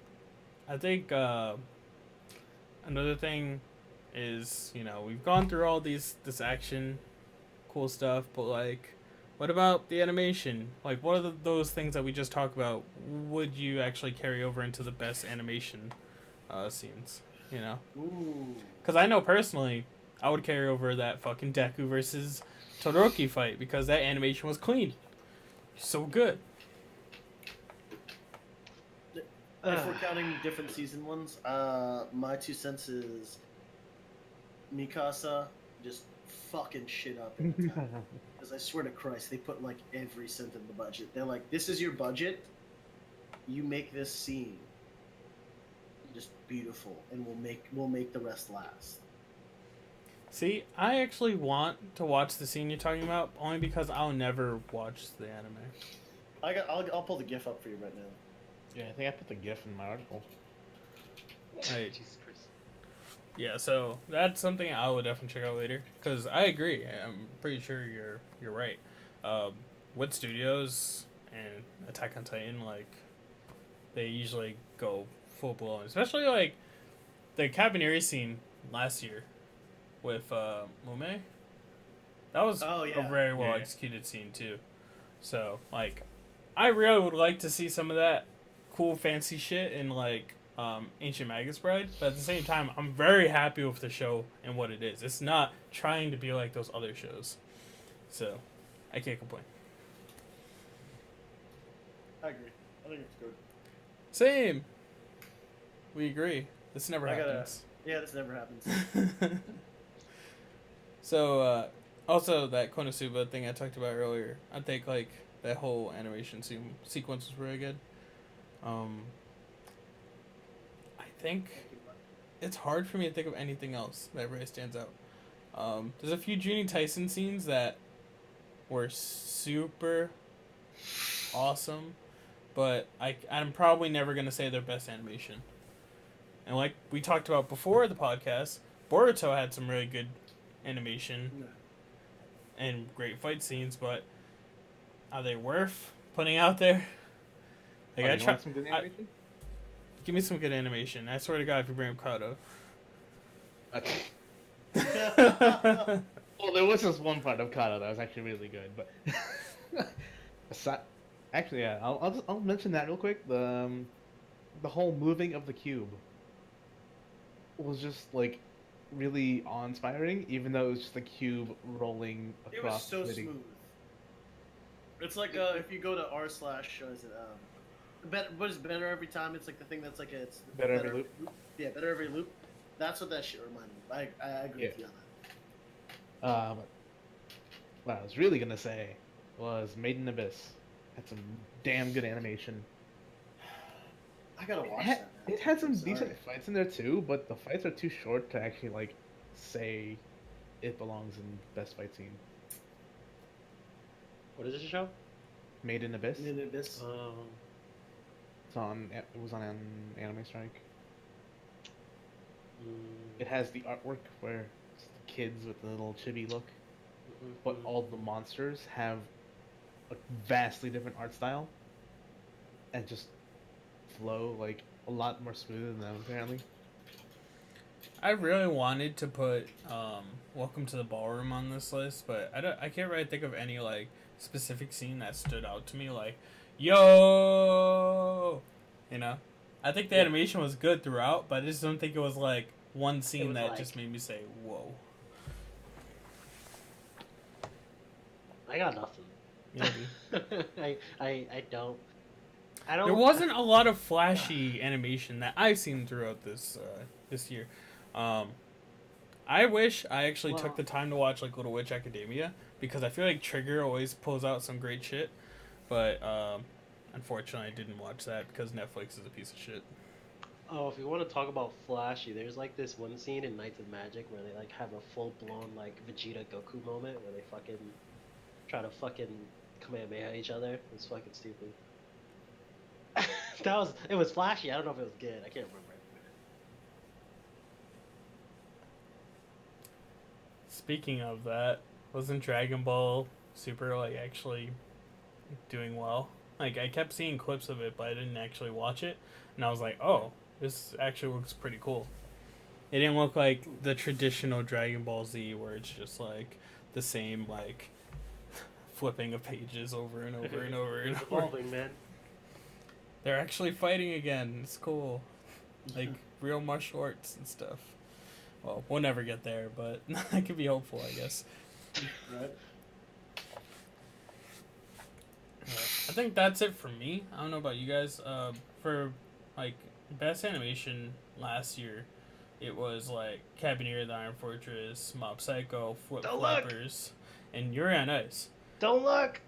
S2: I think another thing is, you know, we've gone through all this action, cool stuff, but like, what about the animation? Like, what are those things that we just talked about? Would you actually carry over into the best animation scenes? You know, because I know personally, I would carry over that fucking Deku versus Todoroki fight because that animation was clean, so good.
S1: If we're counting different season ones, my 2 cents is Mikasa just fucking shit up in the time. Because I swear to Christ, they put like every cent of the budget. They're like, this is your budget. You make this scene just beautiful, and we'll make the rest last.
S2: See, I actually want to watch the scene you're talking about only because I'll never watch the anime.
S1: I'll pull the GIF up for you right now.
S4: Yeah, I think I put the GIF in my article.
S2: Right.
S3: Jesus Christ.
S2: Yeah, so that's something I would definitely check out later because I agree. I'm pretty sure you're right. With studios and Attack on Titan, like they usually go full blown, especially like the Cabaneri scene last year with Mume. That was a very well executed scene too. So like, I really would like to see some of that cool fancy shit in like Ancient Magus Bride, but at the same time, I'm very happy with the show and what it is. It's not trying to be like those other shows, so I can't complain.
S1: I agree. I think it's good.
S2: Same. We agree. This never happens.
S1: Yeah, this never happens.
S2: So, also that Konosuba thing I talked about earlier, I think like that whole animation sequence was really good. I think it's hard for me to think of anything else that really stands out. There's a few Juni Tyson scenes that were super awesome, but I'm probably never going to say their best animation. And like we talked about before the podcast, Boruto had some really good animation and great fight scenes, but are they worth putting out there? Like,
S4: some good animation?
S2: Give me some good animation. I swear to God, if you bring up Kato.
S4: Well, there was this one part of Kata that was actually really good, but actually, yeah, I'll mention that real quick. The whole moving of the cube was just like really awe-inspiring, even though it was just a cube rolling across.
S1: It was so smooth. It's like if you go to r/, what is better every time? It's like the thing that's like it's
S4: better every loop.
S1: Yeah, better every loop. That's what that shit reminded me. I agree with you on that.
S4: What I was really gonna say was Made in Abyss had some damn good animation.
S1: I gotta watch that.
S4: It had some decent fights in there too, but the fights are too short to actually like say it belongs in best fight scene.
S3: What is this show?
S4: Made in Abyss.
S1: Made in Abyss.
S4: It was on an Anime Strike. It has the artwork where it's the kids with the little chibi look, but all the monsters have a vastly different art style and just flow like a lot more smooth than them apparently.
S2: I really wanted to put Welcome to the Ballroom on this list, but I can't really think of any like specific scene that stood out to me like, yo, you know. I think the animation was good throughout, but I just don't think it was like one scene that just made me say, whoa.
S3: I got nothing.
S2: Maybe.
S3: I don't. I don't.
S2: There wasn't a lot of flashy animation that I've seen throughout this year. I wish I actually took
S3: Well-
S2: the time to watch like Little Witch Academia because I feel like Trigger always pulls out some great shit, but unfortunately I didn't watch that because Netflix is a piece of shit.
S3: Oh, if you want to talk about flashy, there's like this one scene in Knights of Magic where they like have a full blown like Vegeta Goku moment where they fucking try to fucking Kamehameha each other. It's fucking stupid. It was flashy. I don't know if it was good. I can't remember.
S2: Speaking of that, wasn't Dragon Ball Super like actually doing well? Like I kept seeing clips of it, but I didn't actually watch it, and I was like, oh, this actually looks pretty cool. It didn't look like the traditional Dragon Ball Z where it's just like the same like flipping of pages over and over and over and over.
S3: Evolving, man.
S2: They're actually fighting again. It's cool. Like real martial arts and stuff. Well, we'll never get there, but I could be hopeful, I guess.
S1: Right.
S2: I think that's it for me. I don't know about you guys. For like best animation last year, it was like Cabineer of the Iron Fortress, Mob Psycho, Flip
S3: Don't look!
S2: Flappers, and Yuri on Ice.
S3: Don't look.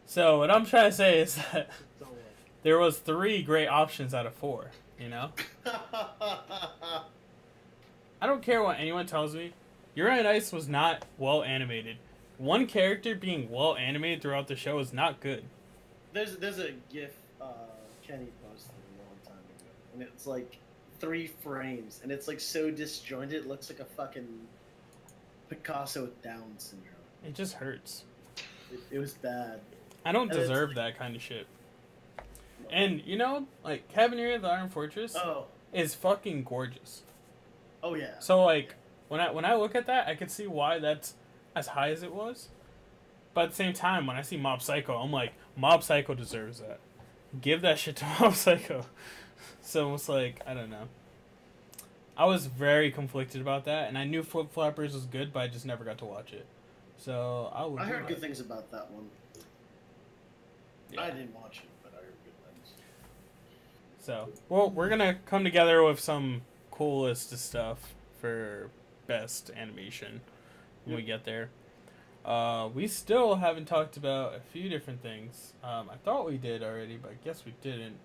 S2: So what I'm trying to say is that
S3: Don't look.
S2: there was 3 great options out of 4. You know, I don't care what anyone tells me. Yuri on Ice was not well animated. One character being well animated throughout the show is not good.
S1: There's a GIF Kenny posted a long time ago, and it's like 3 frames, and it's like so disjointed. It looks like a fucking Picasso with Down syndrome.
S2: It just hurts.
S1: It was bad.
S2: I don't
S1: And it's
S2: deserve
S1: like-
S2: that kind of shit. And you know, like Cabineer of the Iron Fortress
S1: Oh,
S2: is fucking gorgeous.
S1: oh yeah.
S2: So like when I look at that, I can see why that's as high as it was. But at the same time, when I see Mob Psycho, I'm like, Mob Psycho deserves that. Give that shit to Mob Psycho. So it's like, I don't know. I was very conflicted about that, and I knew Flip Flappers was good, but I just never got to watch it. So
S1: I heard good things about that one.
S2: Yeah.
S1: I didn't watch it, but I heard good things.
S2: So, well, we're gonna come together with some cool list of stuff for best animation when we get there. We still haven't talked about a few different things. I thought we did already, but I guess we didn't.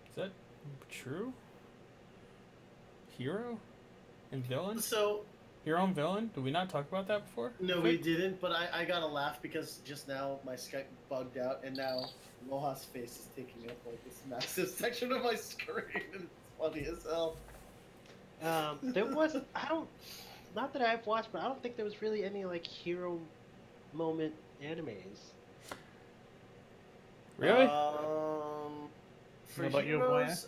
S2: Is that true? Hero and villain?
S1: So,
S2: Hero and villain? Did we not talk about that before?
S1: no, we didn't, but I got a laugh because just now my Skype bugged out, and now Loha's face is taking up like this massive section of my screen, and it's funny as hell.
S3: There was not that I've watched, but I don't think there was really any like hero moment animes.
S2: Really?
S1: For
S4: What about you, Boya?
S1: heroes,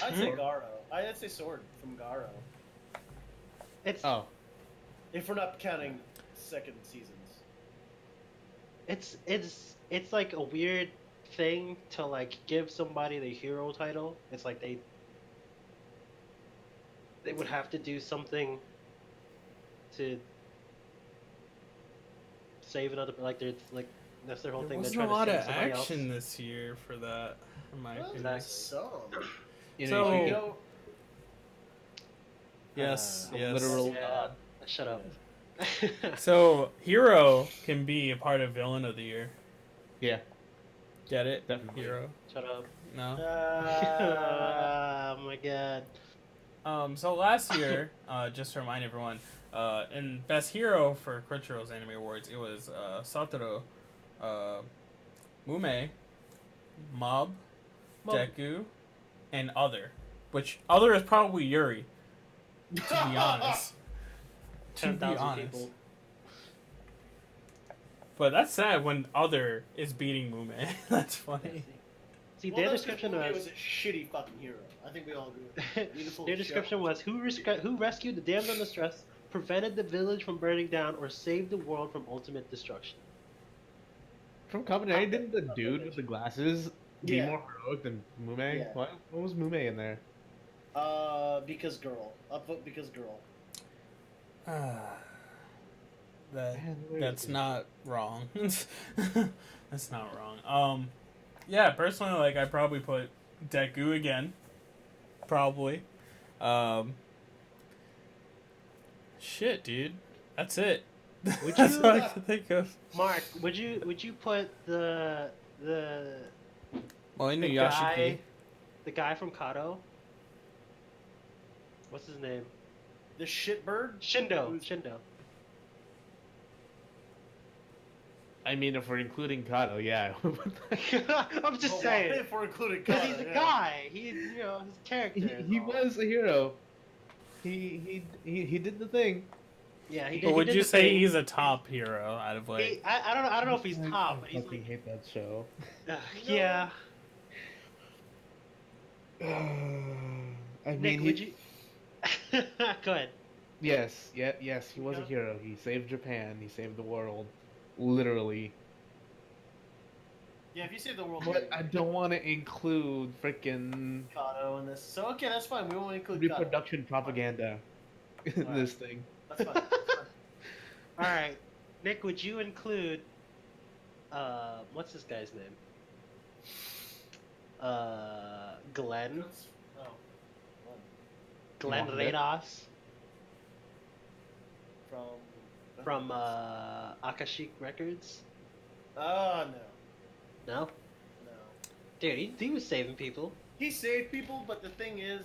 S1: I'd say Garo. I'd say Sword from Garo.
S3: It's
S4: Oh,
S1: If we're not counting second seasons.
S3: it's like a weird thing to like give somebody the hero title. It's like they would have to do something to save another, like they're like that's their whole
S2: There
S3: thing. They're
S2: wasn't a
S3: trying
S2: lot
S3: to
S2: of
S3: save somebody else.
S2: action this year for that, in my
S1: Well,
S2: opinion.
S3: Exactly.
S1: Some.
S4: you
S2: So-
S4: know,
S1: You know,
S2: Yes,
S3: Uh,
S2: yes.
S4: literal
S3: Yeah.
S4: god.
S3: Shut up.
S2: So, Hero can be a part of Villain of the Year.
S4: Yeah,
S2: Get it?
S4: Definitely.
S2: Hero.
S3: Shut up.
S2: No?
S3: Oh my god.
S2: So last year, just to remind everyone, in Best Hero for Crunchyroll's Anime Awards, it was Satoru, Mume, Mob, Deku, and Other. Which, Other is probably Yuri, to be honest. To be
S3: 10,000
S2: honest.
S3: people.
S2: But that's sad when Other is beating Mume. That's funny.
S3: See,
S1: well,
S3: their
S1: that's 'cause
S3: description
S1: Mume
S3: was
S1: was a shitty fucking hero. I think we all agree with that. Beautiful
S3: their
S1: show.
S3: description was who rescued the damsel in distress, prevented the village from burning down, or saved the world from ultimate destruction.
S4: from Kabaneri, didn't the dude with the glasses be
S1: Yeah.
S4: more heroic than Mume?
S1: Yeah.
S4: What was Mume in there?
S1: Because girl. I'll put because girl.
S2: That's not wrong. That's not wrong. Yeah, personally, like, I probably put Deku again. Probably. Shit, dude. That's it.
S3: Would
S2: That's
S3: you,
S2: all I can think of.
S3: Mark, would you put the
S2: Well, I knew
S3: the
S2: Yashiki.
S3: guy from Kato? What's his name?
S1: The shitbird.
S3: Shindo. Shindo.
S4: I mean, if we're including Kato, yeah.
S3: I'm just
S1: Oh,
S3: saying.
S1: well, if we're including
S3: Because
S1: Kata,
S3: he's a
S1: yeah.
S3: guy. He's his character.
S4: he was a hero. He did the thing.
S3: Yeah, he did.
S2: But
S3: he
S2: would
S3: did
S2: you
S3: the
S2: say
S3: thing.
S2: he's a top hero out of like?
S3: I don't know if he's top, but
S4: I
S3: he's
S4: fucking
S3: like,
S4: hate that show.
S3: yeah.
S4: I
S3: Nick,
S4: mean,
S3: would you? Go ahead.
S4: yes, yes, he was a hero. He saved Japan. He saved the world, literally.
S1: Yeah, if you save the world,
S4: But I don't want to include freaking
S1: Kato in this. So okay, that's fine. We won't include Kato.
S4: reproduction propaganda in
S1: Alright.
S4: this thing.
S1: That's fine. That's fine.
S3: All right, Nick, would you include? What's this guy's name? Glenn.
S1: Oh,
S3: Glenn
S4: Wanda.
S3: Rados
S1: from
S3: from Akashic Records.
S1: Oh no,
S3: No,
S1: no.
S3: dude, he was saving people.
S1: He saved people, but the thing is,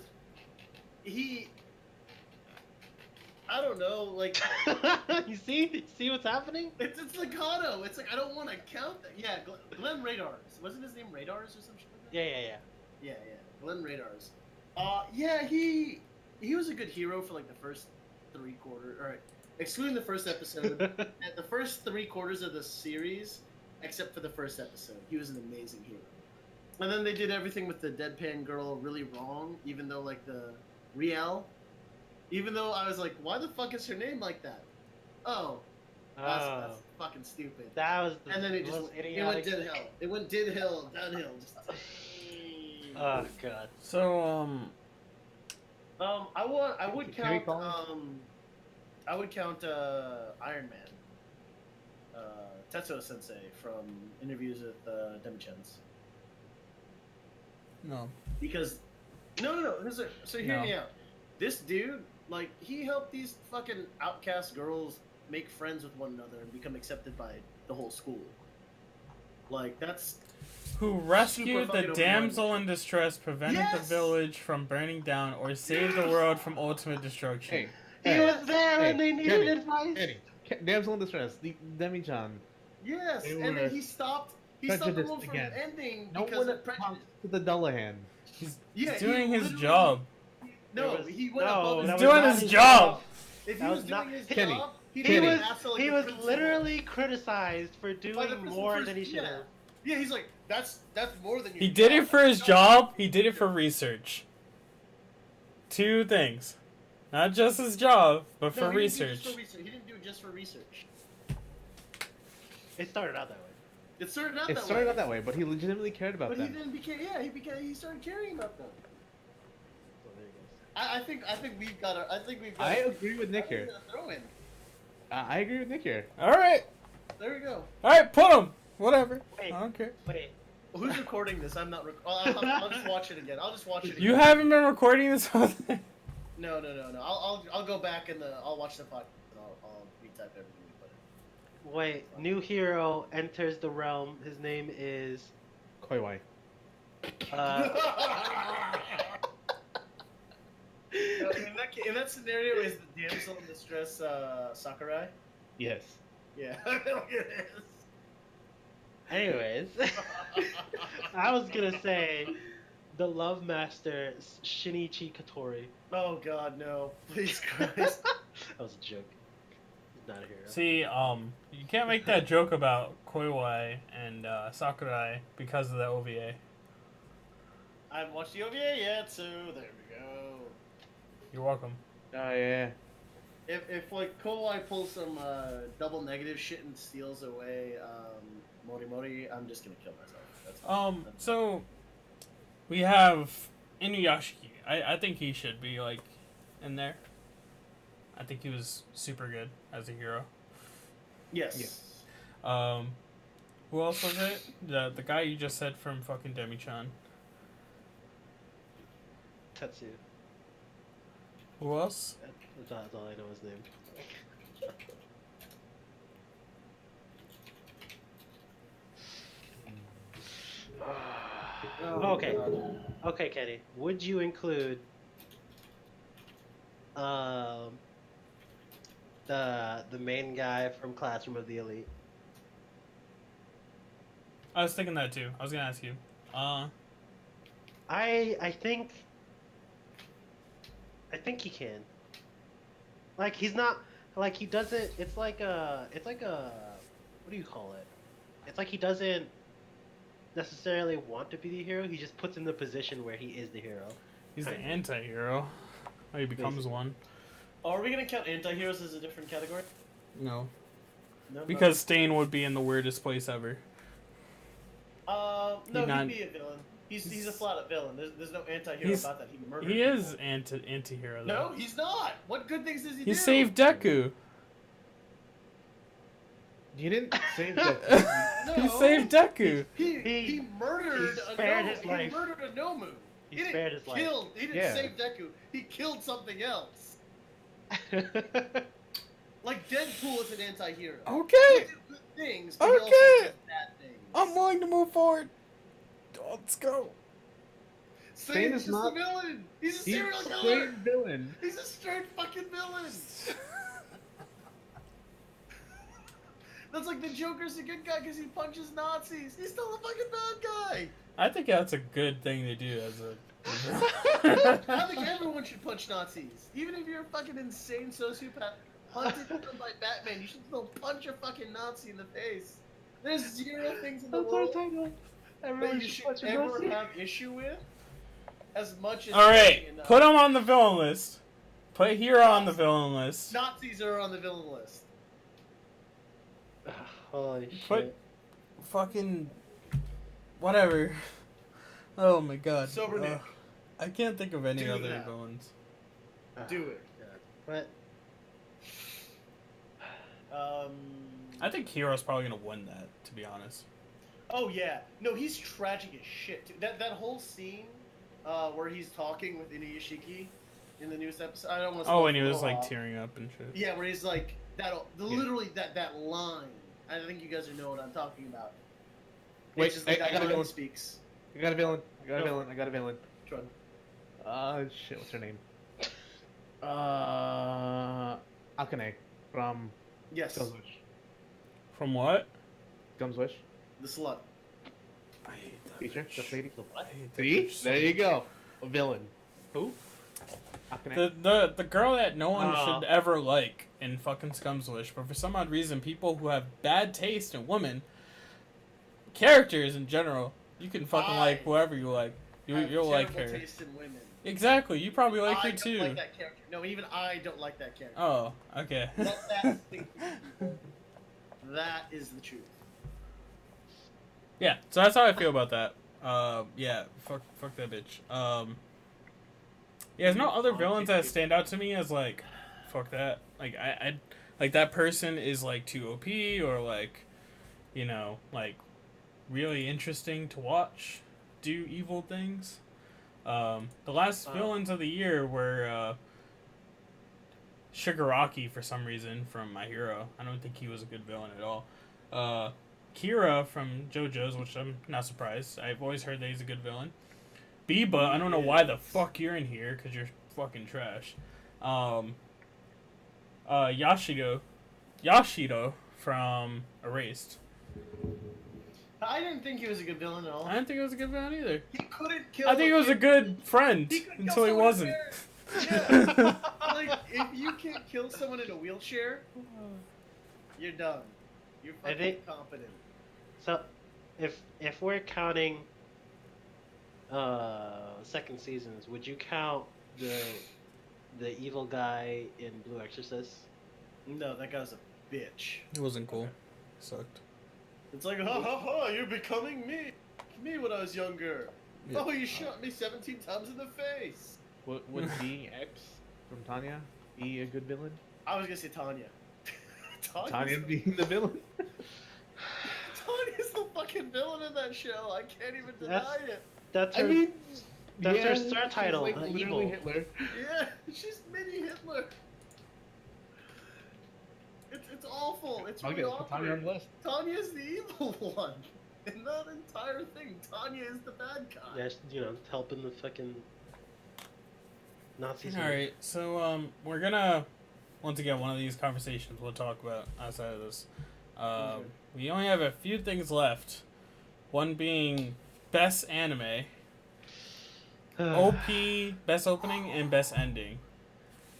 S1: I don't know, like
S3: You see what's happening?
S1: it's Kato. It's like I don't want to count that. Yeah, Glenn Radars. Wasn't his name Radars or some shit like that?
S3: Yeah.
S1: Yeah, Glenn Radars. Yeah, he was a good hero for like the first 3 quarters. All right, excluding the first episode, at the first 3 quarters of the series, except for the first episode, he was an amazing hero. And then they did everything with the deadpan girl really wrong, even though like the Riel, even though I was like, why the fuck is her name like that? Oh, that's fucking stupid.
S3: That was the
S1: And then it just
S3: most
S1: it went
S3: idiotic.
S1: downhill. It went downhill. Just.
S3: Oh god.
S2: So
S1: I would
S4: Can we
S1: count
S4: call
S1: Iron Man, Tetsuo Sensei from interviews with Demi-chan's.
S2: no.
S1: Because no. So hear
S2: No.
S1: me out. This dude, like, he helped these fucking outcast girls make friends with one another and become accepted by the whole school. Like, that's
S2: Who rescued
S1: fucking
S2: the
S1: overwhelming.
S2: damsel in distress, prevented the
S1: Yes!
S2: village from burning down, or saved the world from ultimate destruction.
S4: Hey,
S3: He was there when they needed
S4: Kenny,
S3: advice.
S4: Kenny, damsel in distress,
S1: yes,
S4: Demi-chan. They
S1: and then
S4: were
S1: he stopped the
S4: prejudiced
S1: world from
S4: again.
S1: ending
S4: No
S1: because
S4: one
S1: of prejudice.
S4: talks to the Dullahan.
S2: He's
S1: Yeah,
S2: doing
S1: he
S2: his
S1: literally-
S2: job.
S1: No,
S3: There was-
S1: he went
S3: no,
S1: above
S3: that
S1: his
S3: was
S2: doing
S3: not
S2: his
S3: his
S2: job.
S1: If he
S3: That
S1: was
S3: was
S1: doing
S3: not-
S1: his
S4: Kenny,
S1: job, he'd
S3: He
S1: be
S3: was
S1: an asshole like
S3: he
S1: the
S3: was
S1: principal.
S3: literally criticized for
S1: By the
S3: doing
S1: principal
S3: more
S1: first-
S3: than he should
S1: yeah.
S3: have.
S1: Yeah, he's like, that's more than you.
S2: He did it for his job. He did it for research. 2 things, not just his job, but for research.
S1: He didn't do it just for research.
S3: It started out that way.
S1: It started out
S4: It
S1: that
S4: started
S1: way.
S4: out that way, but he legitimately cared about
S1: But
S4: them.
S1: he didn't became. Yeah, he started caring about them.
S3: So there you
S1: I think we've got to. I think we've got.
S4: I agree with Nick here.
S1: Throw in.
S4: I agree with Nick here.
S2: All right,
S1: There we go.
S2: put him. Whatever.
S3: Wait.
S2: I don't care.
S3: Wait.
S1: Well, who's recording this? I'm not. I'll just watch it again. I'll just watch it. Again.
S2: You haven't been recording this whole thing.
S1: No. I'll go back and I'll watch the podcast and I'll retype everything we put in.
S3: Wait. New hero enters the realm. His name is.
S4: Koiwai.
S1: In that scenario, is the damsel in distress Sakurai?
S4: Yes.
S1: Yeah, it is.
S3: Anyways, I was gonna say the Love Master Shinichi Katori.
S1: Oh God, no! Please, Christ.
S3: That was a joke. He's not a hero.
S2: See, you can't make that joke about Koiwai and Sakurai because of the OVA.
S1: I haven't watched the OVA yet, so there we go.
S2: You're welcome.
S4: Oh yeah.
S1: If like Kowai pulls some double negative shit and steals away Mori Mori, I'm just gonna kill myself. That's
S2: So we have Inuyashiki. I think he should be like in there. I think he was super good as a hero.
S1: Yes.
S2: Who else was it? The guy you just said from fucking Demi-chan.
S3: Tetsu.
S2: Who else?
S3: That's all I know his name.
S1: Oh,
S3: Okay.
S1: God.
S3: Okay, Kenny. Would you include um the main guy from Classroom of the Elite?
S2: I was thinking that too. I was gonna ask you.
S3: I think he can. Like he's not like he doesn't. It's like a what do you call it? It's like he doesn't necessarily want to be the hero. He just puts in the position where he is the hero.
S2: He's the
S3: Kinda.
S2: anti-hero. Or he becomes
S3: Basically.
S2: one.
S1: Oh, are we gonna count anti-heroes as a different category?
S2: No.
S1: No.
S2: Because Stain would be in the weirdest place ever.
S1: No,
S2: He'd not-
S1: he'd be a villain. He's a flat-out villain. There's no anti-hero
S2: He's-
S1: about that. He murdered.
S2: He is
S1: people.
S2: anti-hero though.
S1: No, he's not. What good things does he do?
S2: He saved Deku.
S4: You didn't save that.
S1: No.
S2: He saved Deku.
S1: He murdered
S3: he
S1: a
S3: spared
S1: Nomu.
S3: his life.
S1: He murdered a Nomu.
S3: He spared his life.
S1: He didn't
S4: Yeah.
S1: save Deku. He killed something else. Like Deadpool is an anti-hero.
S2: Okay.
S1: He did good things, but he also
S2: Okay.
S1: did bad things.
S2: I'm willing to move forward. Let's go.
S1: Stain
S4: is
S1: is just
S4: not-
S1: a villain. He's a
S4: He's
S1: serial
S4: a
S1: killer.
S4: straight villain.
S1: He's a straight fucking villain. That's like the Joker's a good guy because he punches Nazis. He's still a fucking bad guy.
S2: I think that's a good thing to do as a.
S1: I think everyone should punch Nazis. Even if you're a fucking insane sociopath hunted down by Batman, you should still punch a fucking Nazi in the face. There's zero things in the world that you should ever have issue with as much as
S2: All right,
S1: punching a Nazi.
S2: put him on the villain list. Put Hero on the villain list.
S1: Nazis are on the villain list.
S3: Holy shit.
S2: Put fucking whatever. Oh my god.
S1: Sober Nick.
S2: I can't think of any
S1: Do
S2: other
S1: that.
S2: villains.
S1: Do it.
S3: But
S2: I think Hero's probably gonna win that, to be honest.
S1: Oh yeah, no, he's tragic as shit. Too. That whole scene where he's talking with Inuyashiki in the newest episode. I don't want to.
S2: Oh, and he was like tearing up and shit.
S1: Yeah, where he's like literally that line. I think you guys know what I'm talking about.
S4: Wait,
S1: It's just like
S4: I
S1: that
S4: got a
S1: line
S4: villain.
S1: speaks.
S4: I got a villain. I got a
S1: Go.
S4: villain. I got a villain.
S1: Which one?
S4: Shit, what's her name? Akane from
S1: Yes,
S4: Gum's Wish.
S2: From what?
S4: Gum's Wish.
S1: the slut.
S2: I hate that
S4: Feature,
S2: bitch.
S4: just lady.
S2: I hate that
S4: See?
S2: bitch so
S4: There you go. A villain. Who? Akane.
S2: The girl that no one
S3: Oh.
S2: should ever like in fucking Scumswish, but for some odd reason, people who have bad taste in women, characters in general, you can fucking like whoever you like.
S1: I have
S2: You'll like
S1: terrible
S2: her.
S1: taste in women.
S2: Exactly. You probably like
S1: I
S2: her
S1: don't
S2: too.
S1: like that character. No, even I don't like that character.
S2: Oh, okay.
S1: Let that sink in. That is the truth.
S2: Yeah, so that's how I feel about that. Yeah, fuck that bitch. Yeah, there's no other villains that stand out to me as like, fuck that. Like I like that person is like too OP or like, you know, like really interesting to watch do evil things. The last villains of the year were Shigaraki for some reason from My Hero. I don't think he was a good villain at all. Kira from JoJo's, which I'm not surprised. I've always heard that he's a good villain. Biba, I don't know why the fuck you're in here, because you're fucking trash. Yashido from Erased.
S1: I didn't think he was a good villain at all.
S2: I didn't think it was a good villain either.
S1: He couldn't kill.
S2: I think it was a good friend
S1: He couldn't
S2: until
S1: kill
S2: he
S1: someone in a
S2: wasn't.
S1: wheelchair. Yeah. Like if you can't kill someone in a wheelchair, you're done. You're
S3: I
S1: fucking
S3: think-
S1: competent.
S3: so, if we're counting second seasons, would you count the evil guy in Blue Exorcist?
S1: No, that guy's a bitch.
S2: It wasn't cool. Sucked.
S1: It's like, ha ha ha, you're becoming me. Me when I was younger.
S2: Yeah.
S1: Oh, you shot me 17 times in the face.
S4: Would being X from Tanya be a good villain?
S1: I was gonna say Tanya.
S4: Tanya being the villain.
S1: Tanya's the fucking villain in that show. I can't even deny it.
S3: That's
S4: I
S3: her.
S4: mean,
S3: That's
S4: yeah,
S3: her star
S4: she's
S3: title,
S4: like
S3: the
S4: literally
S3: evil.
S4: Hitler.
S1: Yeah, she's mini Hitler. It's awful. It's
S4: I'll
S1: really
S4: get Tanya on
S1: awkward.
S4: the list.
S1: Tanya's the evil one in that entire thing. Tanya is the bad guy.
S3: Yeah, helping the fucking Nazis.
S2: All right, so we're gonna once again one of these conversations we'll talk about outside of this.
S1: Okay.
S2: We only have a few things left. One being best anime, OP, best opening, and best ending.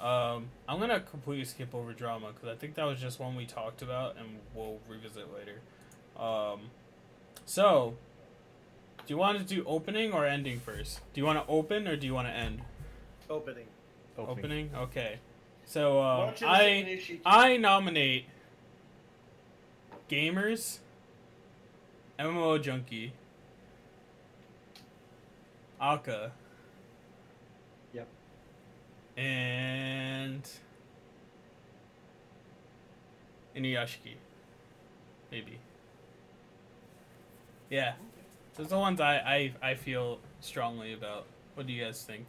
S2: I'm gonna completely skip over drama because I think that was just one we talked about and we'll revisit later. So, do you want to do opening or ending first? Do you want to open or do you want to end?
S1: Opening.
S2: Opening? Okay. So,
S1: Why don't you listen to Ishiki?
S2: I nominate Gamers, MMO Junkie, Aka,
S3: Yep.
S2: and Inuyashiki. Maybe. Yeah. Those are the ones I feel strongly about. What do you guys think?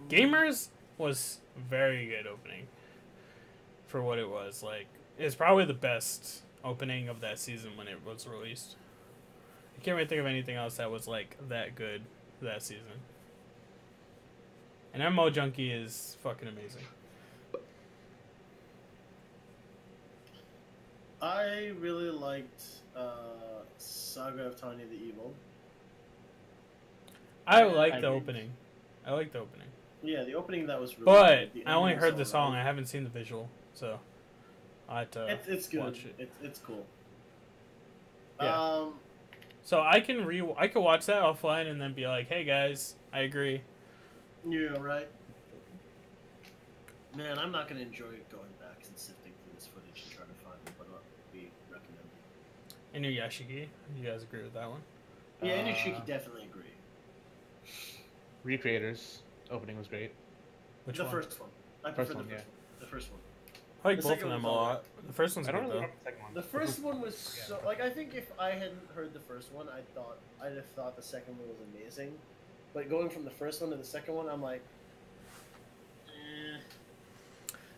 S2: Gamers was very good opening for what it was. Like, it's probably the best opening of that season when it was released. I can't really think of anything else that was like that good that season. And MMO Junkie is fucking amazing.
S1: I really liked Saga of Tanya the Evil.
S2: I like
S1: I
S2: the
S1: agree.
S2: opening. I like the opening.
S1: Yeah, the opening that was really
S2: But
S1: good. The
S2: I only
S1: ending
S2: heard
S1: was
S2: the song.
S1: alright.
S2: I haven't seen the visual, so I have to
S1: It's good.
S2: watch it.
S1: It's cool.
S2: Yeah. So I can watch that offline and then be like, "Hey guys, I agree."
S1: Yeah, right. Man, I'm not gonna enjoy going back and sifting through this footage and trying to find what we recommend.
S2: Inuyashiki, you guys agree with that one?
S1: Yeah, Inuyashiki definitely agree.
S4: Recreators opening was great.
S2: Which
S1: the
S2: one?
S1: first one. I
S4: First
S1: prefer
S4: one,
S1: the first one. The first one.
S2: I like
S1: the
S2: both of
S1: second
S2: them a
S1: one's
S2: lot.
S1: alright.
S2: The first one's
S4: I don't
S2: good
S4: really
S2: though.
S4: remember the second one.
S1: The first one was so like I think if I hadn't heard the first one, I'd have thought the second one was amazing. But going from the first one to the second one, I'm like,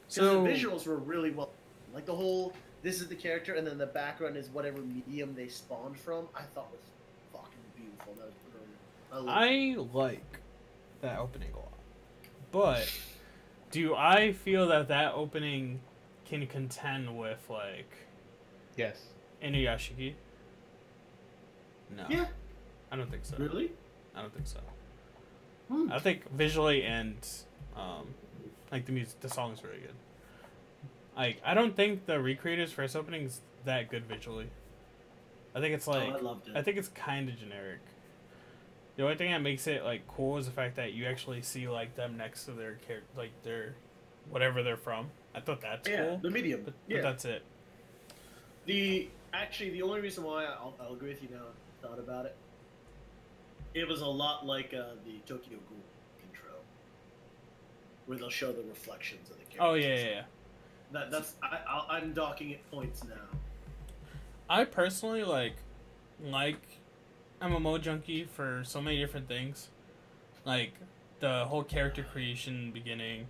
S2: So
S1: the visuals were really well, like the whole this is the character and then the background is whatever medium they spawned from. I thought was fucking beautiful. That was brilliant.
S2: I like that opening a lot, but do I feel that opening can contend with like
S4: Yes.
S2: Inuyashiki? No.
S1: Yeah,
S2: I don't think so.
S1: really.
S2: I don't think so.
S1: Hmm.
S2: I think visually and like the music, the song is really good. Like I don't think the Recreators' first opening is that good visually. I think it's like
S1: I loved it.
S2: I think it's kind of generic. The only thing that makes it like cool is the fact that you actually see like them next to their character, like their whatever they're from. I thought that's cool,
S1: the medium.
S2: but
S1: yeah.
S2: that's it.
S1: The only reason why I'll agree with you now. I thought about it. It was a lot like the Tokyo Ghoul intro, where they'll show the reflections of the characters.
S2: Oh yeah.
S1: I'm docking it points now.
S2: I personally like MMO Junkie for so many different things, like the whole character creation beginning,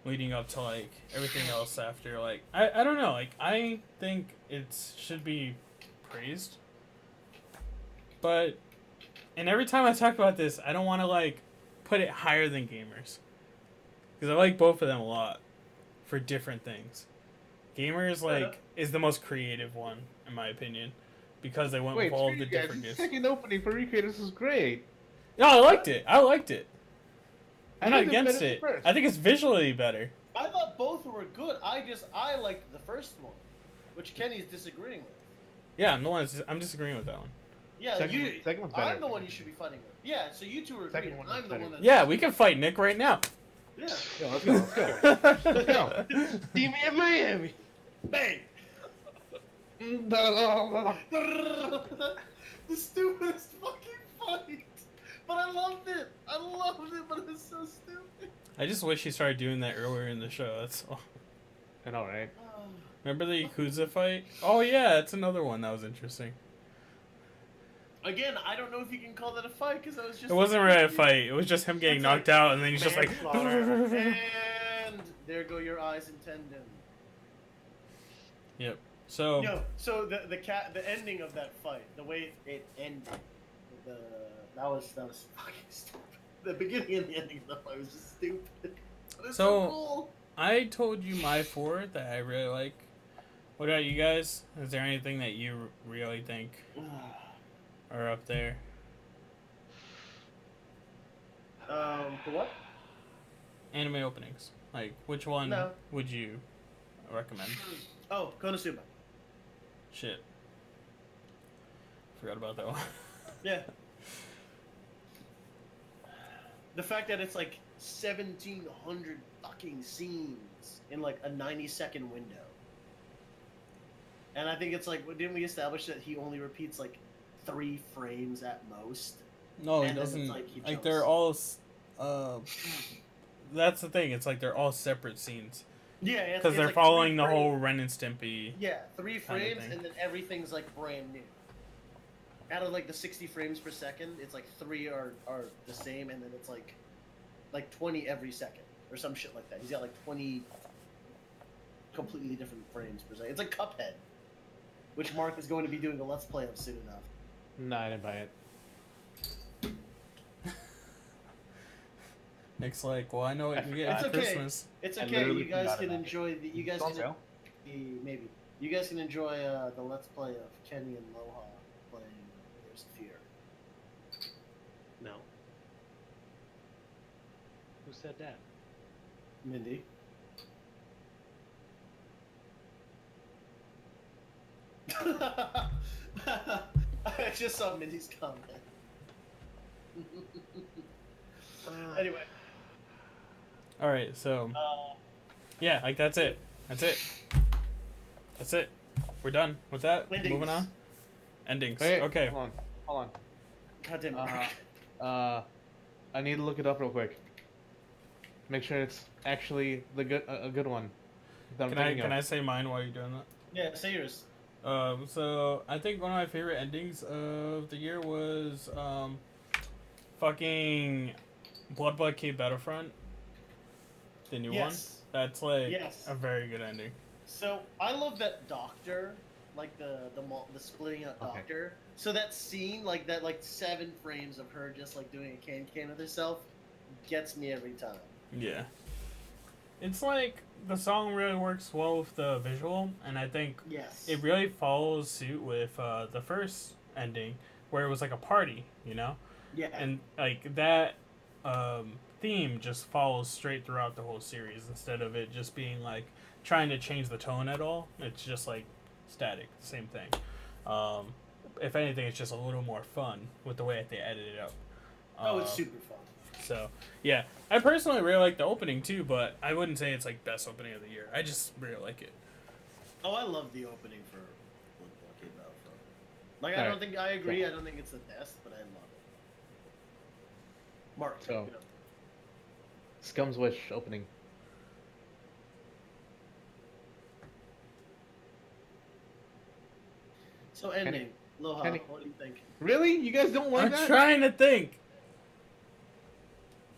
S2: leading up to like everything else after. Like I don't know. Like I think it should be praised, but and every time I talk about this, I don't want to like put it higher than Gamers because I like both of them a lot for different things. Gamers like is the most creative one in my opinion because they went
S4: Wait,
S2: with all of
S4: screw
S2: the
S4: you guys,
S2: different
S4: the
S2: gifts.
S4: second opening for Recreators was great.
S2: No, I liked it. I'm not
S4: think it's
S2: against
S4: better than
S2: it.
S4: first.
S2: I think it's visually better.
S1: I thought both were good. I liked the first one, which Kenny's disagreeing with.
S2: Yeah, I'm disagreeing with that one.
S1: Yeah,
S4: Second one's better.
S1: I'm the one you should be fighting with. Yeah, so you two are
S4: Second
S1: agreeing.
S4: one was
S1: I'm the
S4: better.
S1: one that's
S2: Yeah, we can fight Nick right now.
S1: Yeah.
S4: Yo, let's go. Let's go.
S3: See me in Miami.
S1: Bang.
S4: Let's go.
S1: The stupidest fucking fight. But I loved it. I loved it, but it was so stupid.
S2: I just wish he started doing that earlier in the show. That's all.
S4: I know, right?
S2: Remember the Yakuza fight? Oh yeah, it's another one that was interesting.
S1: Again, I don't know if you can call that a fight because I was just.
S2: It wasn't really a fight. It was just him getting
S1: It's
S2: knocked
S1: like
S2: out, and then he's just like.
S3: manslaughter.
S1: And there go your eyes and tendon.
S2: Yep. So.
S1: No, so the ending of that fight, the way it ended, that was fucking stupid. The beginning and the ending of the fight was just stupid. But it's so cool.
S2: I told you my four that I really like. What about you guys? Is there anything that you really think are up there?
S1: For what?
S2: Anime openings. Like, which one
S1: No.
S2: would you recommend?
S1: Oh, Konosuba.
S2: Shit. Forgot about that one.
S1: Yeah. The fact that it's like 1,700 fucking scenes in like a 90-second window. And I think it's like, didn't we establish that he only repeats like 3 frames at most?
S2: No, he
S1: And then it's
S2: doesn't.
S1: like he
S2: Like,
S1: jumps.
S2: they're all. That's the thing. It's like they're all separate scenes.
S1: Yeah, it's
S2: Because they're
S1: like
S2: following
S1: 3
S2: the
S1: frames.
S2: whole Ren and Stimpy.
S1: Yeah, 3
S2: kind of
S1: frames,
S2: thing.
S1: and then everything's like brand new. Out of like the 60 frames per second, it's like 3 are the same, and then it's like 20 every second or some shit like that. He's got like 20 completely different frames per second. It's like Cuphead, which Mark is going to be doing a let's play of soon enough.
S4: No, I didn't buy it.
S2: Nick's like, well, I know what you get
S1: It's
S2: at
S1: okay.
S2: Christmas.
S1: It's
S4: I
S1: okay.
S4: literally
S1: You guys
S4: forgot
S1: can
S4: about it.
S1: enjoy the. You guys
S4: It's on
S1: can
S4: sale?
S1: maybe. You guys can enjoy the let's play of Kenny and Loha playing Layers of Fear.
S3: No. Who said that?
S1: Mindy. I just saw Mindy's comment. Anyway,
S2: All right, so yeah, like that's it. That's it. That's it. We're done with that.
S1: Endings.
S2: Moving on. Endings.
S4: Wait,
S2: Okay.
S4: Hold on.
S1: goddamn.
S4: I need to look it up real quick. Make sure it's actually a good one. that I'm
S2: Can I
S4: thinking
S2: can
S4: of.
S2: I say mine while you're doing that?
S1: Yeah, say yours.
S2: So I think one of my favorite endings of the year was fucking Blood Cave Battlefront, the new one.
S1: Yes.
S2: That's like
S1: Yes.
S2: a very good ending.
S1: So I love that doctor, like the splitting out
S4: Okay.
S1: doctor. So that scene, like that, like 7 frames of her just like doing a can with herself, gets me every time.
S2: Yeah. It's like the song really works well with the visual, and I think
S1: Yes.
S2: it really follows suit with the first ending, where it was like a party, you know,
S1: Yeah.
S2: and like that theme just follows straight throughout the whole series instead of it just being like trying to change the tone at all. It's just like static, same thing. If anything, it's just a little more fun with the way that they edit it up.
S1: Oh, it's super fun.
S2: So yeah, I personally really like the opening too, but I wouldn't say it's like best opening of the year. I just really like it.
S1: Oh, I love the opening for Blood Battlefront. Like, I
S4: Alright.
S1: don't think I agree.
S4: Yeah.
S1: I don't think it's the best, but I love it. Mark.
S4: So-
S1: you know.
S4: Scum's Wish opening.
S1: So ending. Loha,
S4: Kenny.
S1: what do you think?
S4: Really? You guys don't like
S2: I'm
S4: that?
S2: trying to think.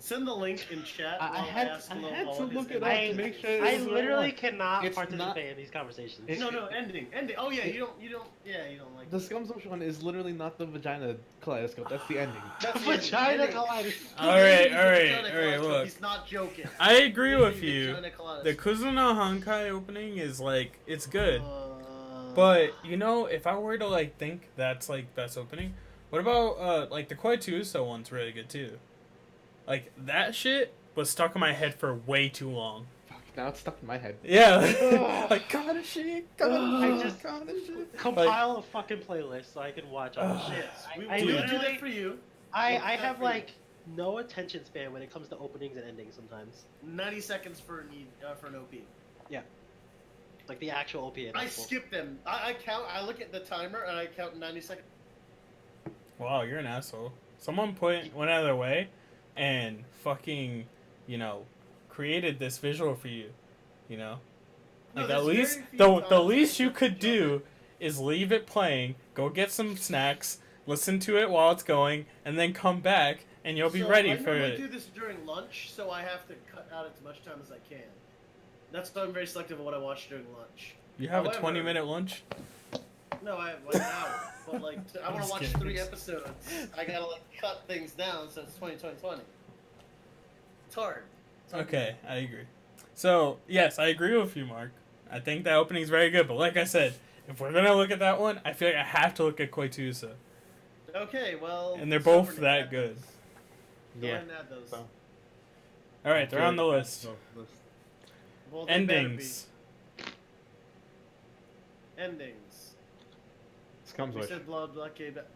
S1: Send the link in chat.
S4: I
S1: while
S4: had
S1: ask
S4: to
S1: Loha what
S4: look
S1: his
S4: it up
S1: ending
S4: to
S1: is.
S4: make sure.
S3: I
S4: This is the right
S3: literally
S4: one.
S3: cannot
S4: It's
S3: participate
S4: not-
S3: in these conversations.
S1: No, ending. Oh yeah, you don't. Yeah, you don't like.
S4: The Scum's Wish one is literally not the vagina kaleidoscope. That's the ending.
S1: That's the ending.
S3: Vagina
S1: Ending.
S3: kaleidoscope.
S2: All right,
S1: He's a
S2: all right,
S1: vagina
S2: all right.
S1: kaleidoscope.
S2: Look,
S1: He's not joking.
S2: I agree
S1: He's
S2: with
S1: a
S2: you.
S1: vagina
S2: The
S1: kaleidoscope.
S2: Kuzuno Honkai opening is like it's good, but you know, if I were to like think that's like best opening, what about like the Koi Tuso one's really good too. Like that shit was stuck in my head for way too long.
S4: Fuck, now it's stuck in my head.
S2: Yeah, like God of shit,
S3: I just-
S2: God of shit.
S3: Compile a fucking playlist so I can watch all the
S2: Ugh.
S3: shit.
S1: Yes, we
S3: I
S1: will do
S3: literally-
S1: that for you.
S3: I
S1: We'll do that
S3: have
S1: for you.
S3: like no attention span when it comes to openings and endings sometimes.
S1: 90 seconds for an OP.
S3: Like the actual OP.
S1: I skip them. I count. I look at the timer and I count 90 seconds.
S2: Wow, you're an asshole. Someone went out of their way and fucking, you know, created this visual for you. You know,
S1: No,
S2: like
S1: there's
S2: at least
S1: very few
S2: the
S1: times
S2: least
S1: I
S2: you
S1: look
S2: could
S1: at
S2: do is leave it playing, go get some snacks, listen to it while it's going, and then come back and you'll be ready for
S1: I normally
S2: it.
S1: do this during lunch, so I have to cut out as much time as I can. That's why I'm very selective of what I watch during lunch.
S2: You have
S1: However,
S2: a 20-minute lunch?
S1: No, I have like an hour. But like, I want
S2: just
S1: to watch
S2: kidding.
S1: 3 episodes. I gotta like cut things down, so it's 20, 20, 20. It's hard. It's hard to
S2: Okay, I agree. So, yes, I agree with you, Mark. I think that opening's very good, but like I said, if we're gonna look at that one, I feel like I have to look at Koitusa.
S1: do. Okay, well.
S2: And they're both
S1: Sovereign
S2: that
S1: add
S2: good.
S1: those. Go ahead and add those.
S4: So,
S2: Alright, they're on the list.
S1: Well, they better
S2: Endings.
S1: be. Endings.
S4: This comes
S1: We
S4: with.
S1: said blah blah okay, but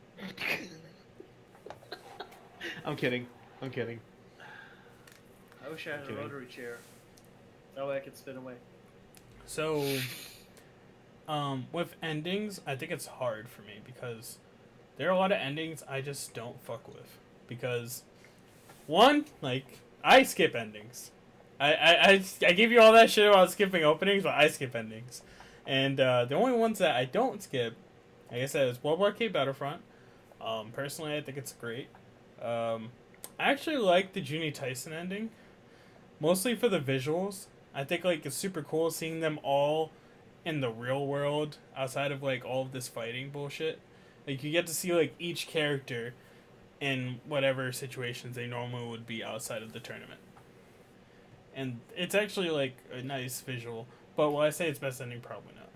S4: I'm kidding. I'm kidding.
S1: I wish I had a
S4: Kidding.
S1: rotary chair. That way I could spin away.
S2: So, with endings, I think it's hard for me because there are a lot of endings I just don't fuck with. Because, one, like, I skip endings. I give you all that shit about skipping openings, but I skip endings. And the only ones that I don't skip, like I said, is World War K Battlefront. Personally, I think it's great. I actually like the Junie Tyson ending, mostly for the visuals. I think like it's super cool seeing them all in the real world outside of like all of this fighting bullshit. Like you get to see like each character in whatever situations they normally would be outside of the tournament. And it's actually like a nice visual. But will I say it's best ending? Probably not.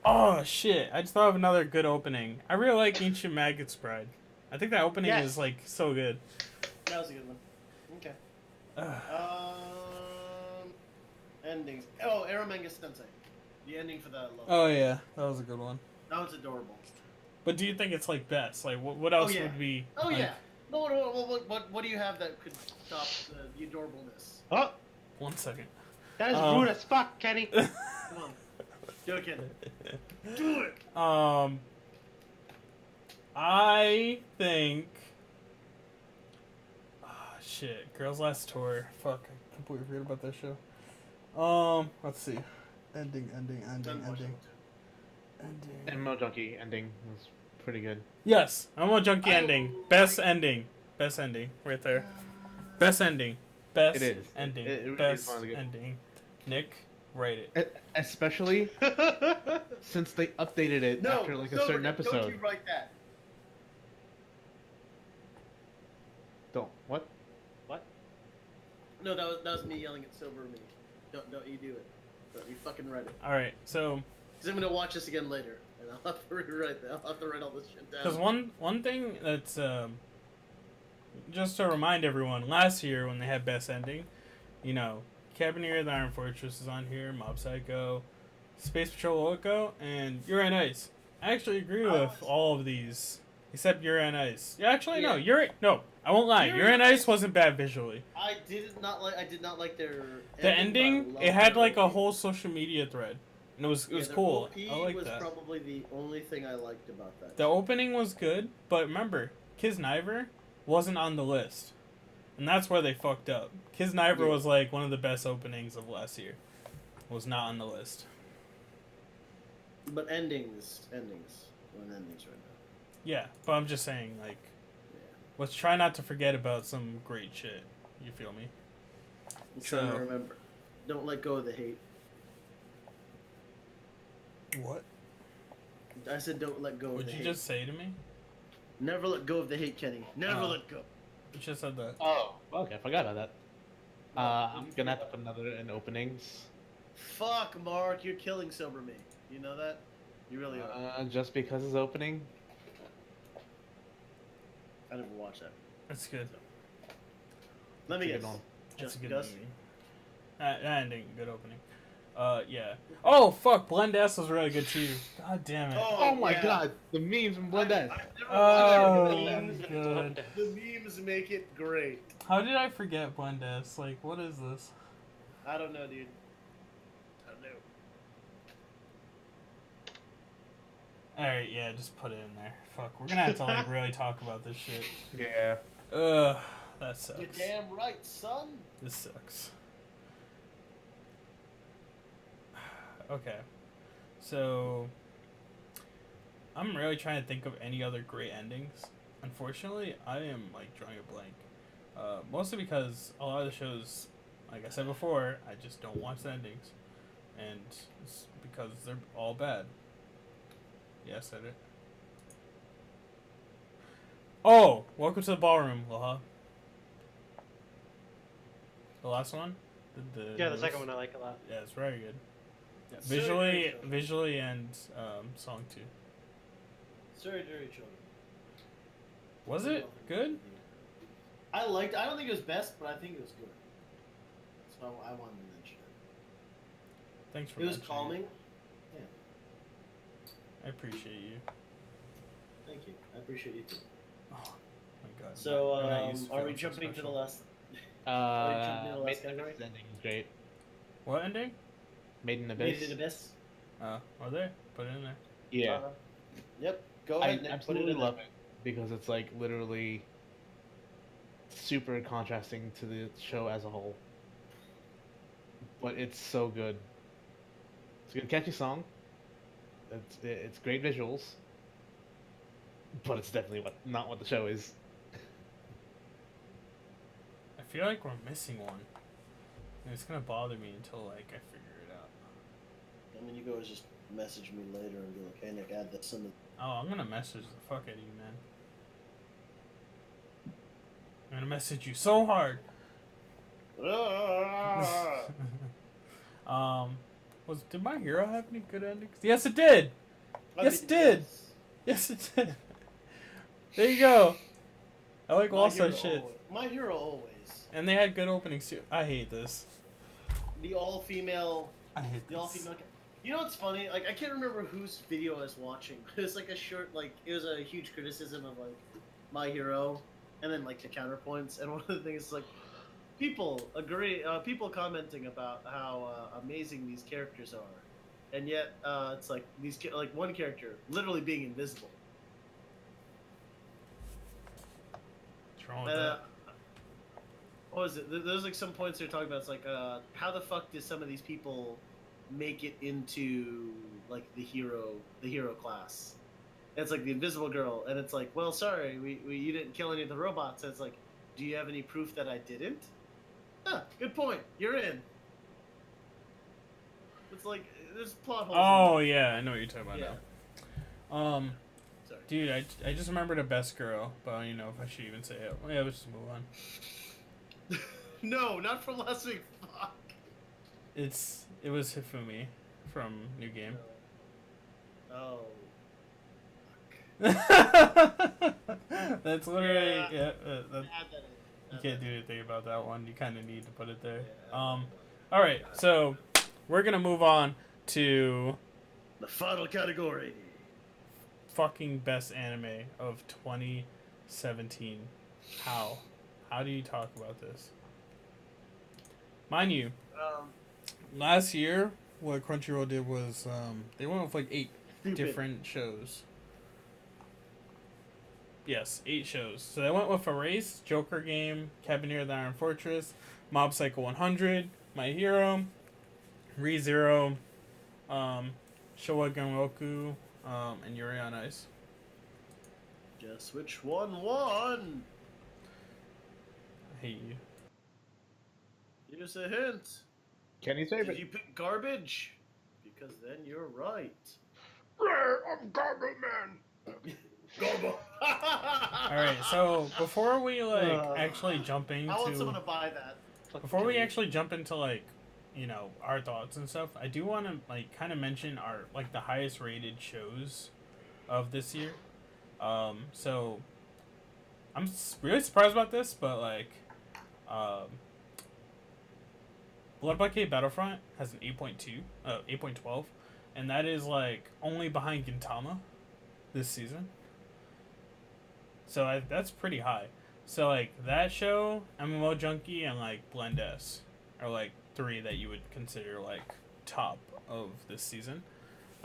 S2: Oh shit, I just thought of another good opening. I really like Ancient Maggot's Bride. I think that opening
S3: Yes.
S2: is like so good.
S1: That was a good one. Okay. Endings. Oh, Aramanga Sensei. The ending for that. I love.
S2: Oh yeah, that was a good one.
S1: That was adorable.
S2: But do you think it's like best? Like what else
S1: yeah.
S2: would be?
S1: Oh
S2: like,
S1: yeah. No, what do you have that could stop the adorableness?
S3: Oh,
S2: 1 second.
S3: that is rude as fuck, Kenny.
S1: Come on. Do it, kid. Do it.
S2: I think. Shit, Girls Last Tour. Fuck, I completely forgot about that show. Let's see. Ending.
S1: Done watching it.
S4: MMO Junkie ending was pretty good.
S2: Yes, I'm a junkie ending. Best ending. Best ending. Right there. Best ending. Best
S4: It is.
S2: ending.
S4: It really is
S2: Best
S4: one of the good-
S2: ending. Nick, write it.
S4: Especially since they updated it
S1: No,
S4: after like a
S1: Silver,
S4: certain
S1: Don't
S4: episode.
S1: you write that?
S4: Don't. What?
S1: No, that was me yelling at Silver. Me. Don't you do it? Don't you fucking write it?
S2: All right, so
S1: Because I'm gonna watch this again later, and I'll have to rewrite that. I'll have to write all this shit down.
S2: because one thing that's just to remind everyone, last year when they had best ending, you know, Cabineer of the Iron Fortress is on here, Mob Psycho, Space Patrol Loco, and You're on Ice. I actually agree with all of these, except You're on Ice. Yeah, actually no, I won't lie. You're on Ice wasn't bad visually.
S1: I did not like their
S2: The ending,
S1: but I
S2: it
S1: loved
S2: had
S1: their
S2: like a
S1: OP.
S2: whole social media thread, and it was
S1: their
S2: cool.
S1: OP
S2: I like
S1: was
S2: that.
S1: probably the only thing I liked about that.
S2: The opening was good, but remember, Kisniver wasn't on the list. And that's where they fucked up. Kisniver
S1: Yeah.
S2: was like one of the best openings of last year. Was not on the list.
S1: But endings, we're in endings right now.
S2: Yeah, but I'm just saying, like,
S1: Yeah.
S2: let's try not to forget about some great shit. You feel me?
S1: I'm trying to
S2: So-
S1: remember. Don't let go of the hate.
S2: What?
S1: I said don't let go of
S2: Would
S1: the
S2: you
S1: hate.
S2: just say to me?
S1: Never let go of the hate, Kenny. Never
S2: Oh.
S1: let go.
S2: You just said that.
S4: Oh, okay. I forgot about that. I'm gonna have to put another in openings.
S1: Fuck, Mark, you're killing Sober Me. You know that? You really are.
S4: Just because it's opening.
S1: I never watched that.
S2: That's good.
S1: Let me
S4: It's a
S1: guess.
S4: good one.
S2: That's
S1: Just
S2: a good
S1: Gus?
S2: movie. That ending, good opening. Yeah. Oh, fuck, Blend S was really good too. God damn it.
S4: Oh my
S1: yeah.
S4: god, the memes from Blend S.
S1: I've never
S2: Oh,
S1: watched it.
S3: memes.
S2: good.
S1: The memes make it great.
S2: How did I forget Blend S? Like, what is this?
S1: I don't know, dude. I don't know.
S2: Alright, yeah, just put it in there. Fuck, we're gonna have to like really talk about this shit.
S4: Yeah.
S2: Ugh, that sucks.
S1: You're damn right, son.
S2: This sucks. Okay, so I'm really trying to think of any other great endings. Unfortunately, I am like drawing a blank. Mostly because a lot of the shows, like I said before, I just don't watch the endings, and it's because they're all bad. Yeah, I said it. Oh, welcome to the ballroom, Laha. The last one.
S3: Yeah, the second one I like a lot.
S2: Yeah, it's very good. Yeah,
S1: It's very, very short.
S2: visually, and song too.
S1: Sorry, Dirty Children.
S2: Was it good?
S1: I don't think it was best, but I think it was good. So I wanted to mention it.
S2: Thanks for
S1: It was
S2: mentioning
S1: calming. Yeah.
S2: I appreciate you.
S1: Thank you. I appreciate you too.
S2: Oh my god.
S1: So,
S2: I'm not used
S1: are we
S2: feeling so
S1: jumping to the
S2: special.
S1: last? Are we jumping to the last
S4: Made in
S1: category?
S4: Abyss ending is great.
S2: What ending?
S4: Made in
S1: Made
S4: Abyss.
S1: it Abyss?
S2: Are they? Put it in there.
S4: Yeah.
S1: Yep. Go
S4: I
S1: ahead, Nick. Put it
S4: absolutely
S1: in
S4: love
S1: there.
S4: it because it's like literally super contrasting to the show as a whole. But it's so good. It's a good catchy song. It's great visuals. But it's definitely not what the show is.
S2: I feel like we're missing one. And it's gonna bother me until like I figure it out.
S1: I mean, you guys just message me later and be like, "Hey, Nick, add this in the."
S2: Oh, I'm gonna message the fuck out of you, man. I'm gonna message you so hard. Did My Hero have any good endings? Yes, it did. Yes, it did. Yes, it did. There you go. I like lost that shit.
S1: My Hero always.
S2: And they had good openings too. I hate this.
S1: The all-female.
S2: I hate
S1: The
S2: this.
S1: all-female. You know what's funny? Like, I can't remember whose video I was watching. It was like a short, like, it was a huge criticism of like My Hero, and then like the counterpoints. And one of the things is like, people commenting about how amazing these characters are, and yet it's like like one character literally being invisible.
S2: What's wrong with that?
S1: What was it? There's like some points they're talking about. It's like, how the fuck did some of these people make it into like the hero class? And it's like the Invisible Girl, and it's like, well, sorry, you didn't kill any of the robots. And it's like, do you have any proof that I didn't? Huh, good point. You're in. It's like there's plot holes.
S2: Oh yeah, I know what you're talking about
S1: Yeah.
S2: now.
S1: Sorry.
S2: Dude, I just remembered a best girl, but I don't even know if I should even say it. Yeah, let's just move on.
S1: No, not from last week. Fuck.
S2: It was Hifumi from New Game.
S1: Oh.
S2: That's literally
S1: Yeah.
S2: yeah.
S1: Add that in.
S2: You can't do anything about that one. You kind of need to put it there.
S1: Yeah.
S2: All right, so we're gonna move on to
S1: The final category.
S2: fucking best anime of 2017. How do you talk about this? Mind you, last year what Crunchyroll did was they went with like 8
S1: Stupid.
S2: different shows. Yes, 8 shows. So they went with Erase, Joker Game, Cabineer of the Iron Fortress, Mob Psycho 100, My Hero, ReZero, Showa Genroku, and Yuri on Ice.
S1: Guess which one won?
S2: I hate you.
S1: Here's a hint.
S4: Kenny's
S1: Did
S4: favorite.
S1: you pick garbage? Because then you're right.
S4: I'm Garbage Man.
S1: Garbo.
S2: Alright, so before we actually jump into
S1: I want someone to buy that.
S2: before we actually jump into like, you know, our thoughts and stuff, I do want to like kind of mention our like the highest rated shows of this year. So I'm really surprised about this, but like Blood Bucket Battlefront has an 8.12, and that is like only behind Gintama this season. So that's pretty high. So like that show, MMO Junkie, and like Blend S are like 3 that you would consider like top of this season.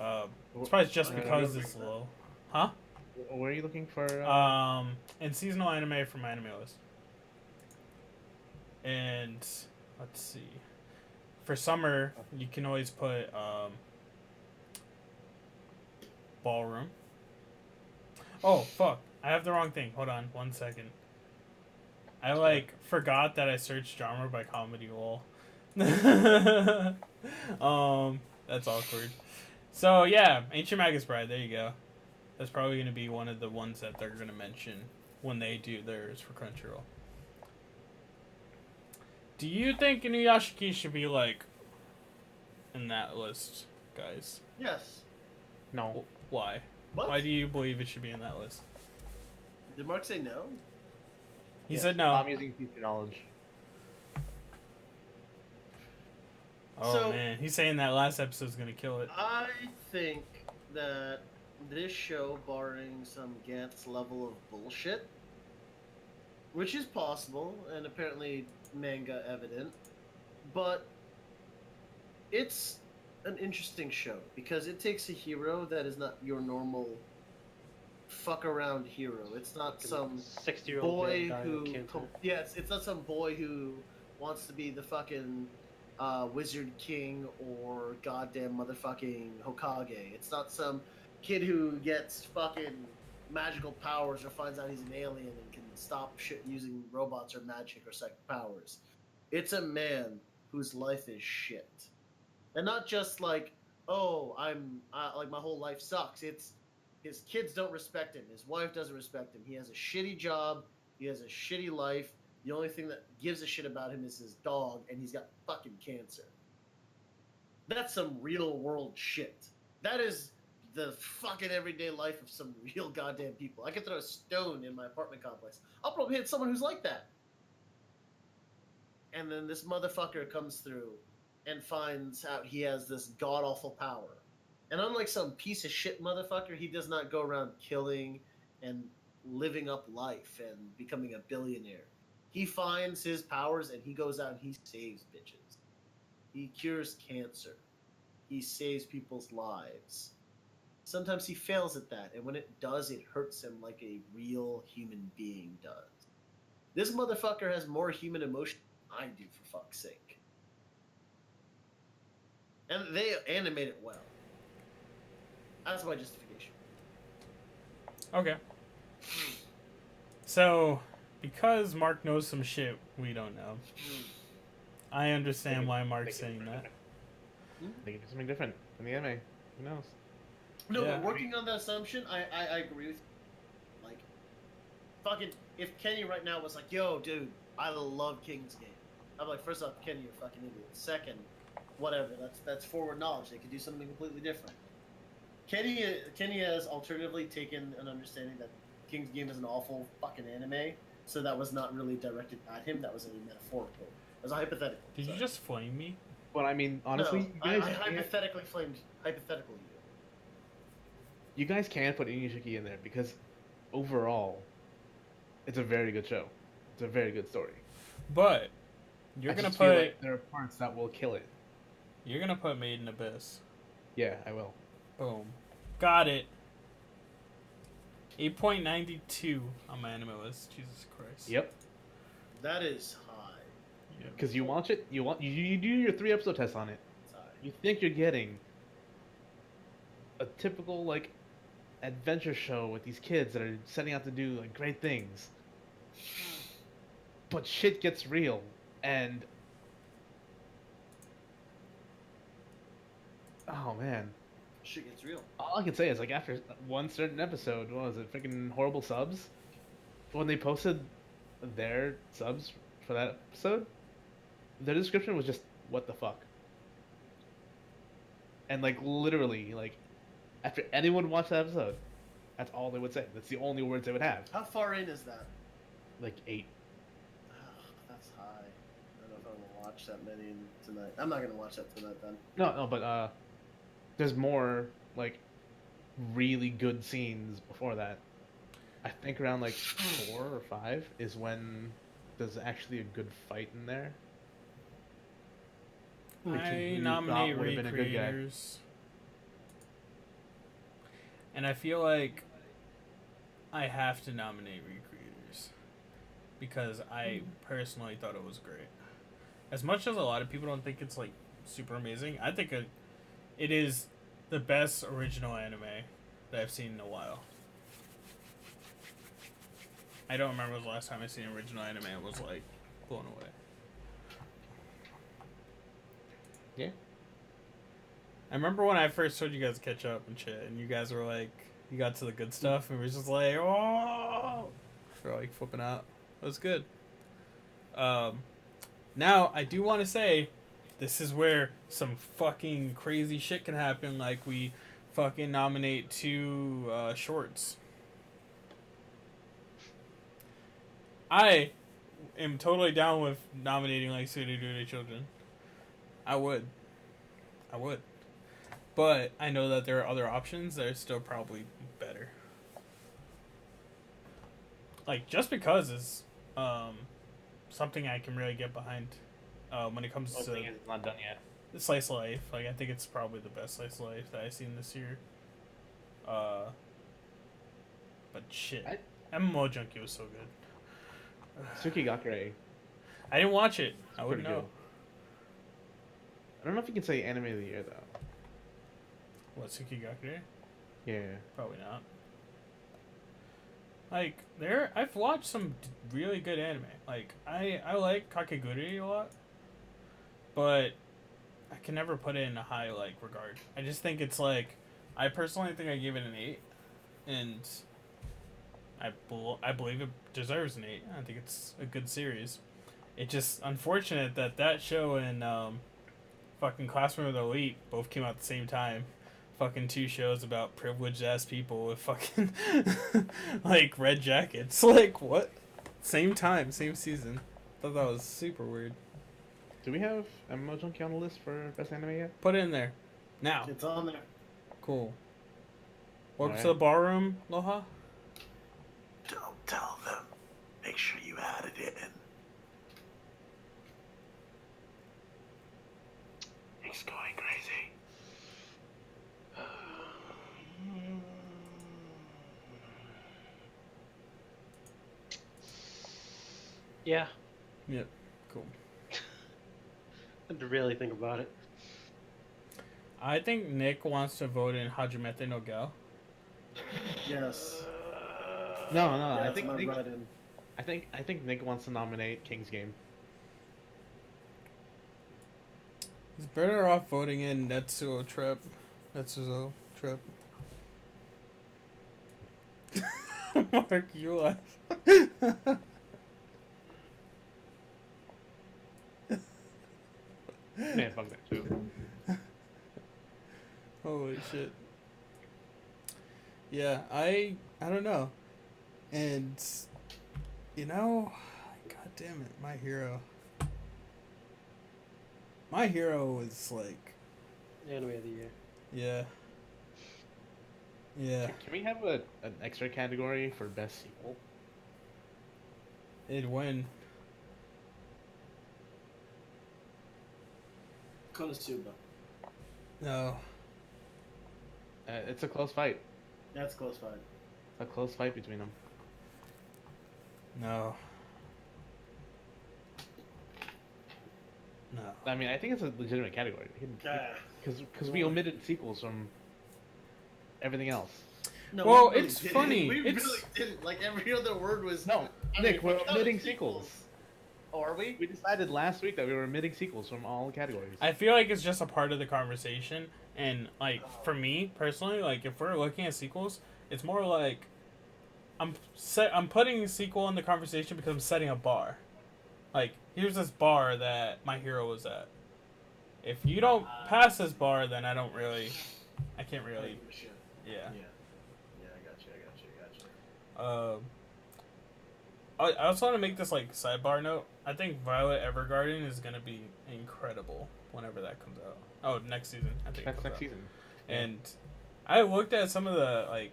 S2: It's probably just
S4: Uh,
S2: because
S4: uh,
S2: it's low. Huh?
S4: Where are you looking for?
S2: And seasonal anime from my anime list. And let's see. For summer, you can always put ballroom. Oh fuck! I have the wrong thing. Hold on, 1 second. I forgot that I searched genre by comedy wall. That's awkward. So yeah, Ancient Magus Bride. There you go. That's probably gonna be one of the ones that they're gonna mention when they do theirs for Crunchyroll. Do you think Inuyashiki should be like in that list, guys?
S1: Yes.
S4: No.
S2: Why?
S1: What?
S2: Why do you believe it should be in that list?
S1: Did Mark say no?
S2: He
S4: Yes,
S2: said no.
S4: I'm using future knowledge.
S2: Oh
S1: So-
S2: man, he's saying that last episode's gonna kill it.
S1: I think that this show, barring some Gantz level of bullshit, which is possible and apparently manga evident, but it's an interesting show because it takes a hero that is not your normal fuck around hero. It's not some
S3: 60-year-old
S1: boy
S3: man dying
S1: who
S3: of cancer.
S1: it's not some boy who wants to be the fucking wizard king or goddamn motherfucking Hokage. It's not some kid who gets fucking magical powers or finds out he's an alien and can stop shit using robots or magic or psychic powers. It's a man whose life is shit, and not just like, oh, I'm like my whole life sucks. It's his kids don't respect him. His wife doesn't respect him. He has a shitty job. He has a shitty life. The only thing that gives a shit about him is his dog, and he's got fucking cancer. That's some real world shit. That is the fucking everyday life of some real goddamn people. I could throw a stone in my apartment complex. I'll probably hit someone who's like that. And then this motherfucker comes through and finds out he has this god awful power. And unlike some piece of shit motherfucker, he does not go around killing and living up life and becoming a billionaire. He finds his powers and he goes out and he saves bitches. He cures cancer. He saves people's lives. Sometimes he fails at that, and when it does, it hurts him like a real human being does. This motherfucker has more human emotion than I do, for fuck's sake. And they animate it well. That's my justification.
S2: Okay. So, because Mark knows some shit we don't know, I understand why Mark's saying that.
S4: They can do something different in the anime. Who knows?
S1: No,
S2: Yeah.
S1: but working on that assumption, I agree with you. Like, fucking, if Kenny right now was like, yo, dude, I love King's Game. I'm like, first off, Kenny, you're a fucking idiot. Second, whatever, that's forward knowledge. They could do something completely different. Kenny has alternatively taken an understanding that King's Game is an awful fucking anime, so that was not really directed at him, that was a metaphorical. It was a hypothetical.
S2: Did you
S1: sorry.
S2: just flame me?
S4: But I mean, honestly,
S1: No,
S4: you
S1: I
S4: guys can't,
S1: hypothetically flamed hypothetically you.
S4: you guys can put Inuyashiki in there because overall, it's a very good show. It's a very good story.
S2: But you're
S4: I
S2: gonna
S4: just feel
S2: put
S4: like there are parts that will kill it.
S2: you're gonna put Made in Abyss.
S4: Yeah, I will.
S2: Boom. Got it. 8.92 on my anime list. Jesus Christ.
S4: Yep.
S1: That is high.
S2: Yep.
S4: Because you watch it, you do your 3 episode test on it.
S1: It's high.
S4: You think you're getting a typical like adventure show with these kids that are setting out to do like great things, but shit gets real, and oh man,
S1: Shit gets real.
S4: all I can say is like after one certain episode, what was it, freaking horrible subs? When they posted their subs for that episode, their description was just what the fuck. And like literally, like after anyone watched that episode, that's all they would say. That's the only words they would have.
S1: How far in is that?
S4: Like 8.
S1: That's high. I don't know if I'm gonna watch that many tonight. I'm not gonna watch that tonight then.
S4: No, but there's more like really good scenes before that. I think around like 4 or 5 is when there's actually a good fight in there. Which
S2: I
S4: you
S2: nominate
S4: thought would've been a good guy.
S2: recreators. And I feel like I have to nominate Recreators because I personally thought it was great. As much as a lot of people don't think it's like super amazing, I think it is the best original anime that I've seen in a while. I don't remember the last time I seen an original anime and was like blown away.
S4: Yeah.
S2: I remember when I first told you guys to catch up and shit, and you guys were like, you got to the good stuff, and we were just like, oh, we're like flipping out. It was good. Now I do want to say, this is where some fucking crazy shit can happen. Like we fucking nominate 2 shorts. I am totally down with nominating like Sururure Children. I would. But I know that there are other options that are still probably better. Like, just because is something I can really get behind when it comes to
S4: It's not done yet.
S2: the slice of life. Like, I think it's probably the best slice of life that I've seen this year. But shit. MMO Junkie was so good.
S4: Tsukigakure.
S2: I didn't watch it.
S4: It's
S2: I wouldn't
S4: pretty
S2: know.
S4: good. I don't know if you can say anime of the year though.
S2: What, Tsukigakure?
S4: Yeah.
S2: Probably not. Like, I've watched some really good anime. Like, I like Kakegurui a lot, but I can never put it in a high, like, regard. I just think it's, like, I personally think I gave it an 8, and I believe it deserves an 8. I think it's a good series. It's just unfortunate that that show and fucking Classroom of the Elite both came out at the same time. Fucking 2 shows about privileged ass people with fucking like red jackets. Like what? Same time, same season. Thought that was super weird.
S4: Do we have MMO Junkie on the list for best anime yet?
S2: Put it in there. Now.
S1: It's on there.
S2: Cool. Welcome
S4: Alright.
S2: to the ballroom, Loha.
S1: Don't tell them. Make sure you added it in. It's going crazy.
S3: Yeah,
S2: Yep. Cool.
S3: I had to really think about it.
S2: I think Nick wants to vote in Hajimete no Gal.
S1: Yes.
S4: No,
S1: Yeah,
S4: I think
S1: my
S4: Nick,
S1: write-in.
S4: I think Nick wants to nominate King's Game.
S2: He's better off voting in Netsuo Trap. Netsuzo Trap. Mark, you laugh.
S4: Man, fuck that too.
S2: Holy shit. Yeah, I don't know. And you know, god damn it, My Hero. My Hero was like,
S3: Anime of the year.
S2: yeah. Yeah.
S4: Can we have an extra category for best sequel?
S2: It'd win.
S1: Konosuba.
S2: No.
S4: It's a close fight.
S1: That's close fight.
S4: A close fight between them.
S2: No. No.
S4: I mean, I think it's a legitimate category.
S1: Yeah.
S4: Because we omitted sequels from everything else.
S1: No,
S2: Well,
S1: we really
S2: it's
S1: didn't.
S2: funny.
S1: We
S2: It's-
S1: really didn't. Like every other word was.
S4: No,
S1: I
S4: Nick,
S1: mean,
S4: we're
S1: no,
S4: omitting sequels.
S1: Oh, are we?
S4: We decided last week that we were omitting sequels from all categories.
S2: I feel like it's just a part of the conversation, and like for me personally, like if we're looking at sequels, it's more like I'm putting a sequel in the conversation because I'm setting a bar. Like here's this bar that My Hero was at. If you don't pass this bar, then I can't really, yeah.
S1: Yeah. I got you.
S2: I also want to make this like sidebar note. I think Violet Evergarden is gonna be incredible whenever that comes out. Oh, next season. I think it
S4: That's
S2: comes
S4: next
S2: out.
S4: season.
S2: And I looked at some of the like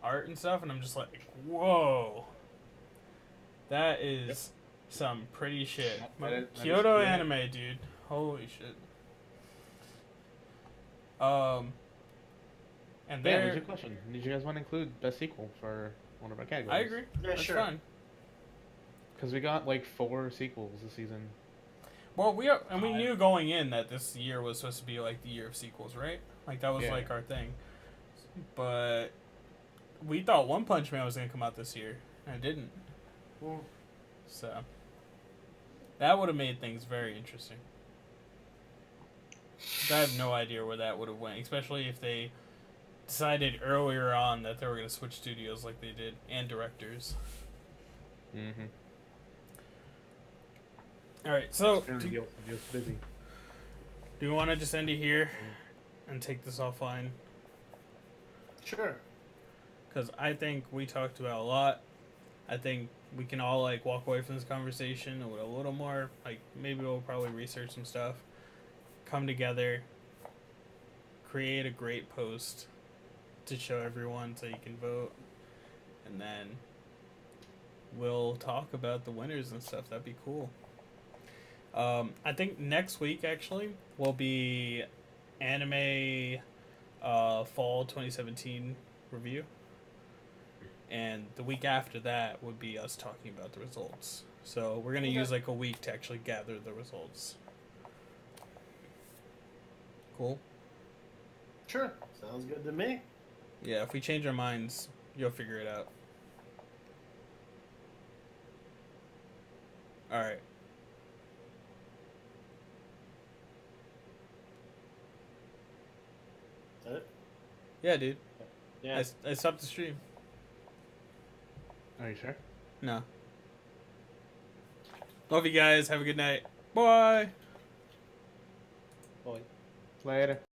S2: art and stuff, and I'm just like, whoa, that is some pretty shit.
S4: That is-
S2: Kyoto
S4: yeah.
S2: anime, dude. Holy shit. And
S4: Yeah,
S2: they're
S4: legit question. Did you guys want to include best sequel for one of our categories?
S2: I agree.
S1: Yeah,
S2: That's
S1: sure.
S2: fun.
S4: Because we got like 4 sequels this season.
S2: Well, we knew going in that this year was supposed to be like the year of sequels, right? Like that was
S4: Yeah.
S2: like our thing. But we thought One Punch Man was gonna come out this year, and it didn't.
S1: Well,
S2: So that would have made things very interesting. I have no idea where that would have went, especially if they decided earlier on that they were gonna switch studios like they did and directors.
S4: Mm-hmm.
S2: All right, so
S4: Just busy.
S2: do you want to just end it here and take this offline?
S1: sure.
S2: Because I think we talked about a lot. I think we can all like walk away from this conversation with a little more. Like maybe we'll probably research some stuff, come together, create a great post to show everyone so you can vote, and then we'll talk about the winners and stuff. That'd be cool. I think next week actually will be anime fall 2017 review. And the week after that would be us talking about the results. So we're going to use like a week to actually gather the results. Cool?
S1: Sure. Sounds good to me.
S2: Yeah, if we change our minds, you'll figure it out. Alright.
S1: Is that it?
S2: Yeah, dude.
S3: Yeah.
S2: I stopped the stream.
S4: Are you sure?
S2: No. Love you guys. Have a good night. Bye.
S3: Boy.
S4: Later.